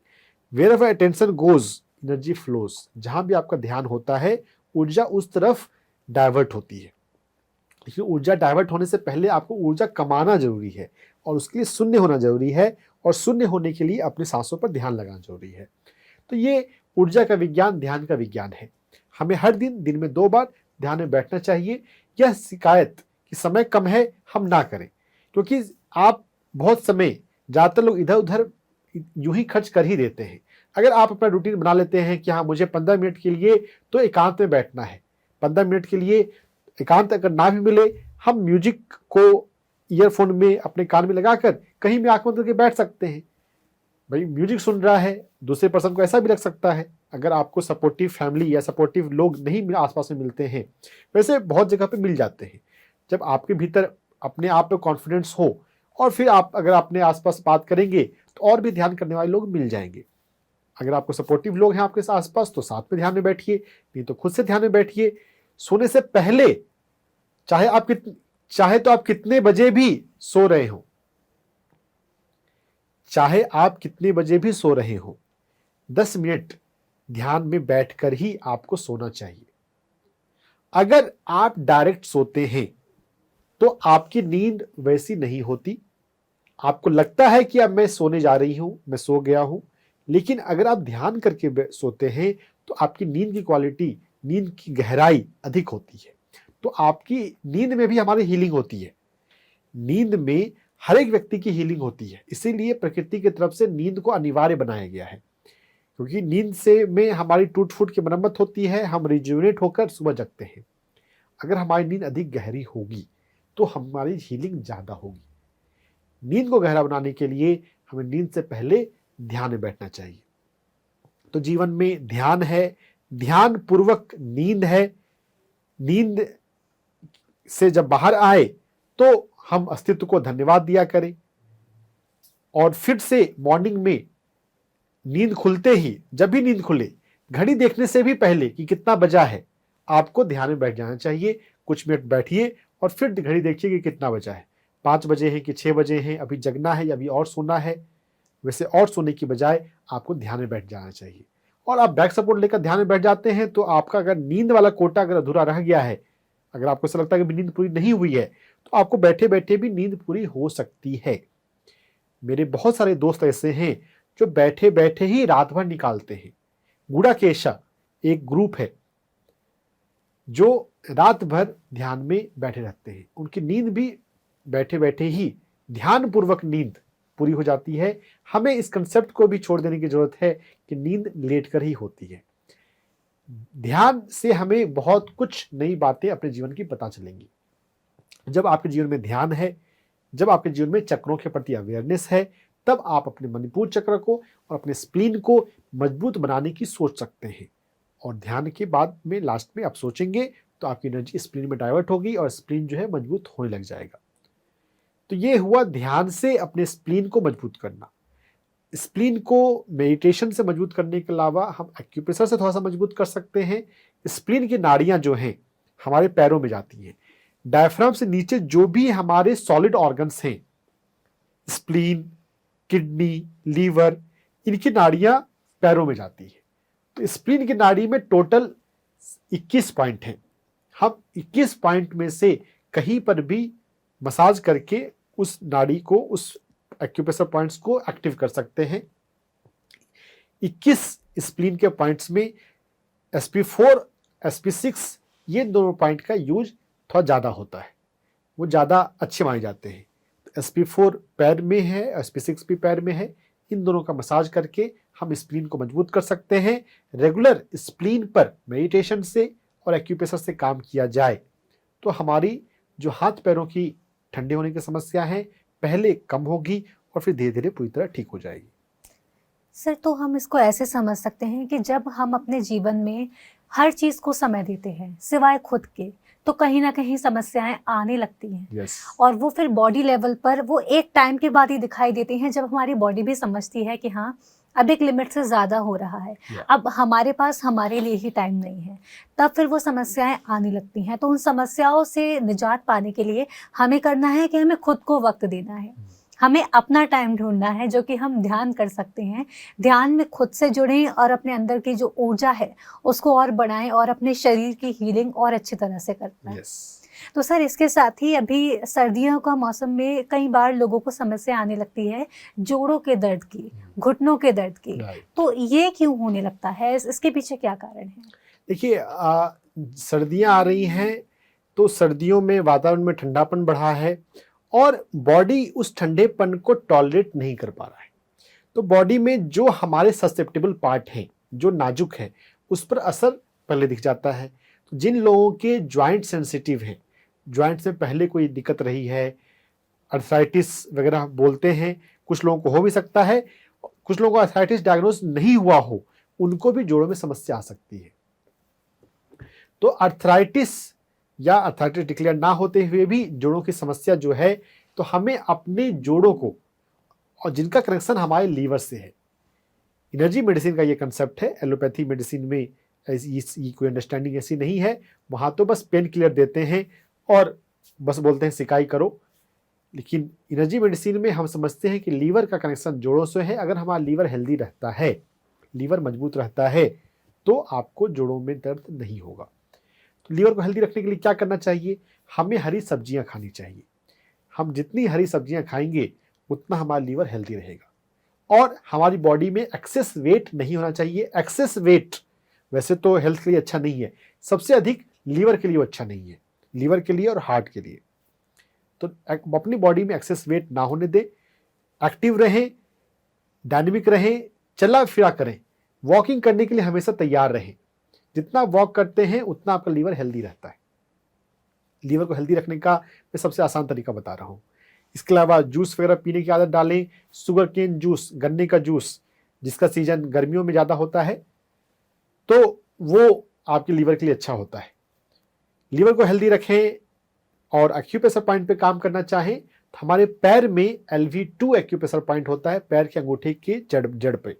Speaker 2: Wherever attention goes, energy flows. जहां भी आपका ध्यान होता है, ऊर्जा उस तरफ डाइवर्ट होती है। लेकिन ऊर्जा डाइवर्ट होने से पहले आपको ऊर्जा कमाना जरूरी है, और उसके लिए शून्य होना जरूरी है, और शून्य होने के लिए अपनी सांसों पर ध्यान लगाना जरूरी है। तो ये ऊर्जा का विज्ञान, ध्यान का विज्ञान है। हमें हर दिन में 2 बार ध्यान में बैठना चाहिए। यह शिकायत कि समय कम है हम ना करें, क्योंकि आप बहुत समय, ज़्यादातर लोग इधर उधर यूं ही खर्च कर ही देते हैं। अगर आप अपना रूटीन बना लेते हैं कि हाँ मुझे 15 मिनट के लिए तो एकांत में बैठना है, 15 मिनट के लिए एकांत अगर ना भी मिले, हम म्यूजिक को ईयरफोन में अपने कान में लगाकर कहीं भी आंख बंद करके बैठ सकते हैं। भाई म्यूजिक सुन रहा है, दूसरे पर्सन को ऐसा भी लग सकता है। अगर आपको सपोर्टिव फैमिली या सपोर्टिव लोग नहीं आसपास में मिलते हैं, वैसे बहुत जगह पे मिल जाते हैं। जब आपके भीतर अपने आप पे कॉन्फिडेंस हो, और फिर आप अगर अपने आसपास बात करेंगे तो और भी ध्यान करने वाले लोग मिल जाएंगे। अगर आपको सपोर्टिव लोग हैं आपके आसपास तो साथ में ध्यान में बैठिए, नहीं तो खुद से ध्यान में बैठिए। सोने से पहले चाहे तो आप कितने बजे भी सो रहे हो, चाहे आप कितने बजे भी सो रहे हो, 10 मिनट ध्यान में बैठकर ही आपको सोना चाहिए। अगर आप डायरेक्ट सोते हैं तो आपकी नींद वैसी नहीं होती। आपको लगता है कि अब मैं सोने जा रही हूं, मैं सो गया हूं, लेकिन अगर आप ध्यान करके सोते हैं तो आपकी नींद की क्वालिटी, नींद की गहराई अधिक होती है। तो आपकी नींद में भी हमारी हीलिंग होती है। नींद में हर एक व्यक्ति की हीलिंग होती है, इसीलिए प्रकृति की तरफ से नींद को अनिवार्य बनाया गया है, क्योंकि नींद से में हमारी टूट फूट की मरम्मत होती है, हम रिजुवेनेट होकर सुबह जगते हैं। अगर हमारी नींद अधिक गहरी होगी तो हमारी हीलिंग ज़्यादा होगी। नींद को गहरा बनाने के लिए हमें नींद से पहले ध्यान में बैठना चाहिए। तो जीवन में ध्यान है, ध्यान पूर्वक नींद है। नींद से जब बाहर आए तो हम अस्तित्व को धन्यवाद दिया करें, और फिर से मॉर्निंग में नींद खुलते ही, जब भी नींद खुले, घड़ी देखने से भी पहले कि कितना बजा है, आपको ध्यान में बैठ जाना चाहिए। कुछ मिनट बैठिए और फिर घड़ी देखिए कि कितना बजा है, 5 बजे हैं कि 6 बजे हैं, अभी जगना है या अभी और सोना है। वैसे और सोने की बजाय आपको ध्यान में बैठ जाना चाहिए। और आप बैक सपोर्ट लेकर ध्यान में बैठ जाते हैं तो आपका अगर नींद वाला कोटा अगर अधूरा रह गया है, अगर आपको ऐसा लगता है कि नींद पूरी नहीं हुई है, तो आपको बैठे बैठे भी नींद पूरी हो सकती है। मेरे बहुत सारे दोस्त ऐसे हैं जो बैठे बैठे ही रात भर निकालते हैं। गुड़ाकेशा एक ग्रुप है जो रात भर ध्यान में बैठे रहते हैं। उनकी नींद भी बैठे बैठे ही ध्यान पूर्वक नींद पूरी हो जाती है। हमें इस कंसेप्ट को भी छोड़ देने की जरूरत है कि नींद लेट कर ही होती है। ध्यान से हमें बहुत कुछ नई बातें अपने जीवन की पता चलेंगी। जब आपके जीवन में ध्यान है, जब आपके जीवन में चक्रों के प्रति अवेयरनेस है, तब आप अपने मणिपुर चक्र को और अपने स्प्लीन को मजबूत बनाने की सोच सकते हैं। और ध्यान के बाद में लास्ट में आप सोचेंगे तो आपकी एनर्जी स्प्लीन में डाइवर्ट होगी और स्प्लीन जो है मजबूत होने लग जाएगा। तो ये हुआ ध्यान से अपने स्प्लीन को मजबूत करना। स्प्लीन को मेडिटेशन से मजबूत करने के अलावा हम एक्यूप्रेशर से थोड़ा सा मजबूत कर सकते हैं। स्प्लीन की नाड़ियां जो हैं हमारे पैरों में जाती हैं। डायफ्राम से नीचे जो भी हमारे सॉलिड ऑर्गन्स हैं, स्प्लीन, किडनी, लीवर, इनकी नाड़ियां पैरों में जाती है। तो स्प्लीन की नाड़ी में टोटल 21 पॉइंट हैं। हम 21 पॉइंट में से कहीं पर भी मसाज करके उस नाड़ी को, उस एक्यूप्रेशर पॉइंट्स को एक्टिव कर सकते हैं। 21 स्प्लीन के पॉइंट्स में SP4, SP6 ये दोनों पॉइंट का यूज थोड़ा ज़्यादा होता है, वो ज़्यादा अच्छे माने जाते हैं। तो SP4 पैर में है, SP6 भी पैर में है। इन दोनों का मसाज करके हम स्प्लीन को मजबूत कर सकते हैं। रेगुलर स्प्लीन पर मेडिटेशन से और एक्यूप्रेशर से काम किया जाए तो हमारी जो हाथ पैरों की ठंडे होने की समस्या है पहले कम होगी और फिर धीरे धीरे पूरी तरह ठीक हो जाएगी।
Speaker 1: सर, तो हम इसको ऐसे समझ सकते हैं कि जब हम अपने जीवन में हर चीज को समय देते हैं सिवाय खुद के, तो कहीं ना कहीं समस्याएं आने लगती हैं।
Speaker 2: यस।
Speaker 1: और वो फिर बॉडी लेवल पर वो एक टाइम के बाद ही दिखाई देती हैं, जब हमारी बॉडी भी समझती है कि हाँ अब एक लिमिट से ज़्यादा हो रहा है, अब हमारे पास हमारे लिए ही टाइम नहीं है, तब फिर वो समस्याएं आने लगती हैं। तो उन समस्याओं से निजात पाने के लिए हमें करना है कि हमें खुद को वक्त देना है, हमें अपना टाइम ढूंढना है जो कि हम ध्यान कर सकते हैं। ध्यान में खुद से जुड़ें और अपने अंदर की जो ऊर्जा है उसको और बढ़ाएं और अपने शरीर की हीलिंग और अच्छी तरह से कर पाएं। तो सर, इसके साथ ही अभी सर्दियों का मौसम में कई बार लोगों को समस्या आने लगती है जोड़ों के दर्द की, घुटनों के दर्द की। तो ये क्यों होने लगता है, इसके पीछे क्या कारण है?
Speaker 2: देखिए, सर्दियां आ रही हैं तो सर्दियों में वातावरण में ठंडापन बढ़ा है और बॉडी उस ठंडेपन को टॉलरेट नहीं कर पा रहा है। तो बॉडी में जो हमारे ससेप्टेबल पार्ट हैं, जो नाजुक है, उस पर असर पहले दिख जाता है। तो जिन लोगों के ज्वाइंट सेंसिटिव हैं, ज्वाइंट्स में पहले कोई दिक्कत रही है, अर्थराइटिस वगैरह बोलते हैं, कुछ लोगों को हो भी सकता है, कुछ लोगों को अर्थराइटिस डायग्नोज नहीं हुआ हो, उनको भी जोड़ों में समस्या आ सकती है। तो अर्थराइटिस या अर्थराइटिस डिक्लेयर ना होते हुए भी जोड़ों की समस्या जो है, तो हमें अपने जोड़ों को, और जिनका कनेक्शन हमारे लीवर से है, एनर्जी मेडिसिन का ये कंसेप्ट है। एलोपैथी मेडिसिन में ये कोई अंडरस्टैंडिंग ऐसी नहीं है। वहाँ तो बस पेन किलर देते हैं और बस बोलते हैं सिकाई करो। लेकिन एनर्जी मेडिसिन में हम समझते हैं कि लीवर का कनेक्शन जोड़ों से है। अगर हमारा लीवर हेल्दी रहता है, लीवर मजबूत रहता है, तो आपको जोड़ों में दर्द नहीं होगा। तो लीवर को हेल्दी रखने के लिए क्या करना चाहिए? हमें हरी सब्जियां खानी चाहिए। हम जितनी हरी सब्जियां खाएंगे उतना हमारा लीवर हेल्दी रहेगा। और हमारी बॉडी में एक्सेस वेट नहीं होना चाहिए। एक्सेस वेट वैसे तो हेल्थ के लिए अच्छा नहीं है, सबसे अधिक लीवर के लिए वो अच्छा नहीं है, लीवर के लिए और हार्ट के लिए। तो अपनी बॉडी में एक्सेस वेट ना होने दें, एक्टिव रहें, डायनेमिक रहें, चला फिरा करें, वॉकिंग करने के लिए हमेशा तैयार रहें। जितना वॉक करते हैं उतना आपका लीवर हेल्दी रहता है। लीवर को हेल्दी रखने का मैं सबसे आसान तरीका बता रहा हूँ। इसके अलावा जूस वगैरह पीने की आदत डालें। शुगर केन जूस, गन्ने का जूस, जिसका सीजन गर्मियों में ज़्यादा होता है, तो वो आपके लीवर के लिए अच्छा होता है। लीवर को हेल्दी रखें। और एक्यूप्रेशर पॉइंट पे काम करना चाहें तो हमारे पैर में LV2 एक्यूप्रेशर पॉइंट होता है, पैर के अंगूठे के जड़ पे।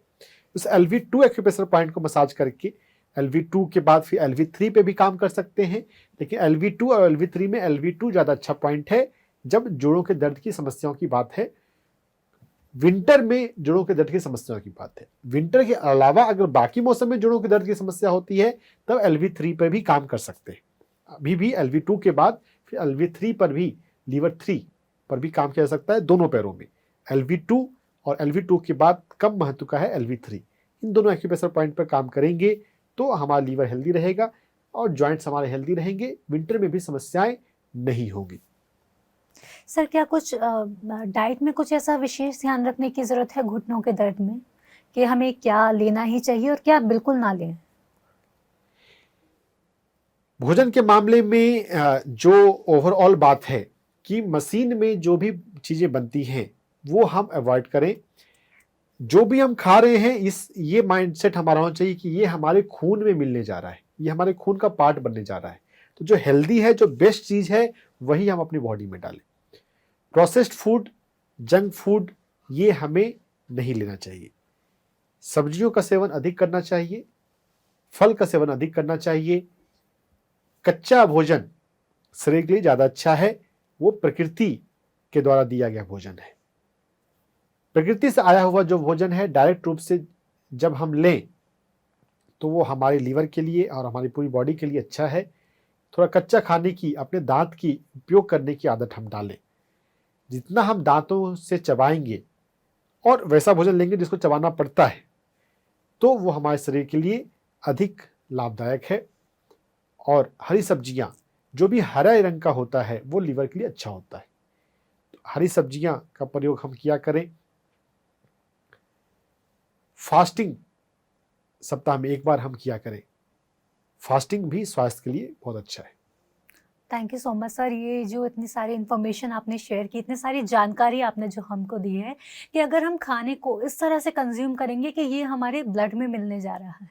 Speaker 2: उस LV2 एक्यूप्रेशर पॉइंट को मसाज करके LV2 के बाद फिर LV3 पे भी काम कर सकते हैं। लेकिन LV2 और LV3 में LV2 ज़्यादा अच्छा पॉइंट है जब जोड़ों के दर्द की समस्याओं की बात है। विंटर में जोड़ों के दर्द की समस्याओं की बात है। विंटर के अलावा अगर बाकी मौसम में जोड़ों के दर्द की समस्या होती है तब LV3 पर भी काम कर सकते हैं। अभी भी LV2 के बाद फिर LV3 पर भी, लीवर 3 पर भी काम किया जा सकता है दोनों पैरों में। LV2 और LV2 के बाद कम महत्व का है LV3। इन दोनों एक्यूप्रेशर पॉइंट पर काम करेंगे तो हमारा लीवर हेल्दी रहेगा और जॉइंट्स हमारे हेल्दी रहेंगे। विंटर में भी समस्याएं नहीं होंगी।
Speaker 1: सर, क्या कुछ डाइट में कुछ ऐसा विशेष ध्यान रखने की ज़रूरत है घुटनों के दर्द में, कि हमें क्या लेना ही चाहिए और क्या बिल्कुल ना लें?
Speaker 2: भोजन के मामले में जो ओवरऑल बात है कि मशीन में जो भी चीज़ें बनती हैं वो हम अवॉइड करें। जो भी हम खा रहे हैं ये माइंडसेट हमारा होना चाहिए कि ये हमारे खून में मिलने जा रहा है, ये हमारे खून का पार्ट बनने जा रहा है। तो जो हेल्दी है, जो बेस्ट चीज़ है, वही हम अपनी बॉडी में डालें। प्रोसेस्ड फूड, जंक फूड, ये हमें नहीं लेना चाहिए। सब्जियों का सेवन अधिक करना चाहिए, फल का सेवन अधिक करना चाहिए। कच्चा भोजन शरीर के लिए ज़्यादा अच्छा है, वो प्रकृति के द्वारा दिया गया भोजन है। प्रकृति से आया हुआ जो भोजन है, डायरेक्ट रूप से जब हम लें तो वो हमारे लीवर के लिए और हमारी पूरी बॉडी के लिए अच्छा है। थोड़ा कच्चा खाने की, अपने दांत की उपयोग करने की आदत हम डालें। जितना हम दांतों से चबाएंगे और वैसा भोजन लेंगे जिसको चबाना पड़ता है, तो वो हमारे शरीर के लिए अधिक लाभदायक है। और हरी सब्जियां, जो भी हरा रंग का होता है, वो लीवर के लिए अच्छा होता है। तो हरी सब्जियां का प्रयोग हम किया करें। फास्टिंग सप्ताह में 1 बार हम किया करें। फास्टिंग भी स्वास्थ्य के लिए बहुत अच्छा है।
Speaker 1: Thank you so much sir, ये जो इतनी सारी इन्फॉर्मेशन आपने शेयर की, इतनी सारी जानकारी आपने जो हमको दी है कि अगर हम खाने को इस तरह से कंज्यूम करेंगे कि ये हमारे ब्लड में मिलने जा रहा है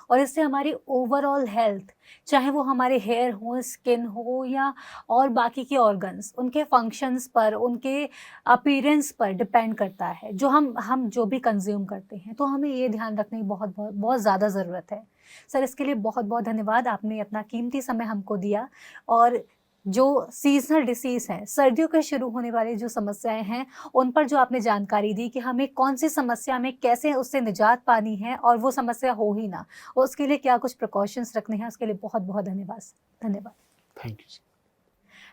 Speaker 1: और इससे हमारी ओवरऑल हेल्थ, चाहे वो हमारे हेयर हो, स्किन हो या और बाकी के ऑर्गन्स, उनके फंक्शंस पर, उनके अपीयरेंस पर डिपेंड करता है जो हम जो भी कंज्यूम करते हैं। तो हमें ये ध्यान रखने की बहुत बहुत बहुत ज़्यादा ज़रूरत है। सर, इसके लिए बहुत बहुत धन्यवाद, आपने अपना कीमती समय हमको दिया। और जो सीजनल डिसीज़ हैं, सर्दियों के शुरू होने वाली जो समस्याएं हैं, उन पर जो आपने जानकारी दी कि हमें कौन सी समस्या में कैसे उससे निजात पानी है और वो समस्या हो ही ना, उसके लिए क्या कुछ प्रिकॉशंस रखने हैं, उसके लिए बहुत बहुत धन्यवाद। धन्यवाद।
Speaker 2: Thank you.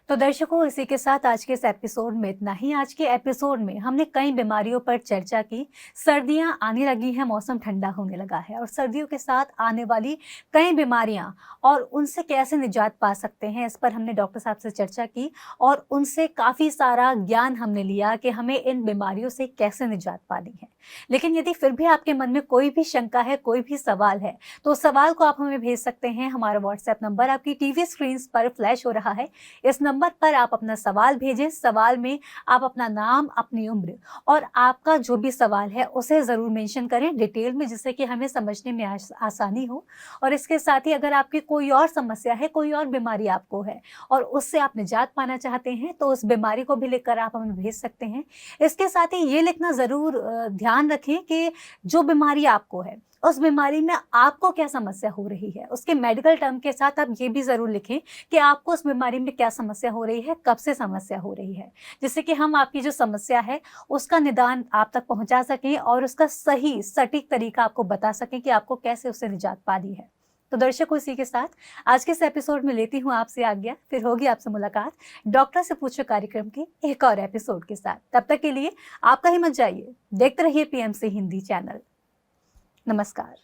Speaker 1: तो दर्शकों, इसी के साथ आज के इस एपिसोड में इतना ही। आज के एपिसोड में हमने कई बीमारियों पर चर्चा की। सर्दियां आने लगी हैं, मौसम ठंडा होने लगा है और सर्दियों के साथ आने वाली कई बीमारियां और उनसे कैसे निजात पा सकते हैं, इस पर हमने डॉक्टर साहब से चर्चा की और उनसे काफ़ी सारा ज्ञान हमने लिया कि हमें इन बीमारियों से कैसे निजात पानी है। लेकिन यदि फिर भी आपके मन में कोई भी शंका है, कोई भी सवाल है, तो उस सवाल को आप हमें भेज सकते हैं। हमारा व्हाट्सएप नंबर आपकी टीवी स्क्रीन पर फ्लैश हो रहा है। इस नंबर पर आप अपना सवाल भेजें। सवाल में आप अपना नाम, अपनी उम्र और आपका जो भी सवाल है उसे ज़रूर मेंशन करें डिटेल में, जिससे कि हमें समझने में आसानी हो। और इसके साथ ही अगर आपकी कोई और समस्या है, कोई और बीमारी आपको है और उससे आप निजात पाना चाहते हैं, तो उस बीमारी को भी लिखकर आप हमें भेज सकते हैं। इसके साथ ही ये लिखना ज़रूर ध्यान रखें कि जो बीमारी आपको है, उस बीमारी में आपको क्या समस्या हो रही है। उसके मेडिकल टर्म के साथ आप ये भी ज़रूर लिखें कि आपको उस बीमारी में क्या समस्या हो रही है, कब से समस्या हो रही है, जिससे कि हम आपकी जो समस्या है उसका निदान आप तक पहुंचा सकें और उसका सही सटीक तरीका आपको बता सकें कि आपको कैसे उससे निजात पानी है। तो दर्शकों, इसी के साथ आज के इस एपिसोड में लेती हूँ आपसे आज्ञा। फिर होगी आपसे मुलाकात डॉक्टर से पूछो कार्यक्रम के एक और एपिसोड के साथ। तब तक के लिए आपका ही मत जाइए, देखते रहिए पीएमसी हिंदी चैनल। नमस्कार।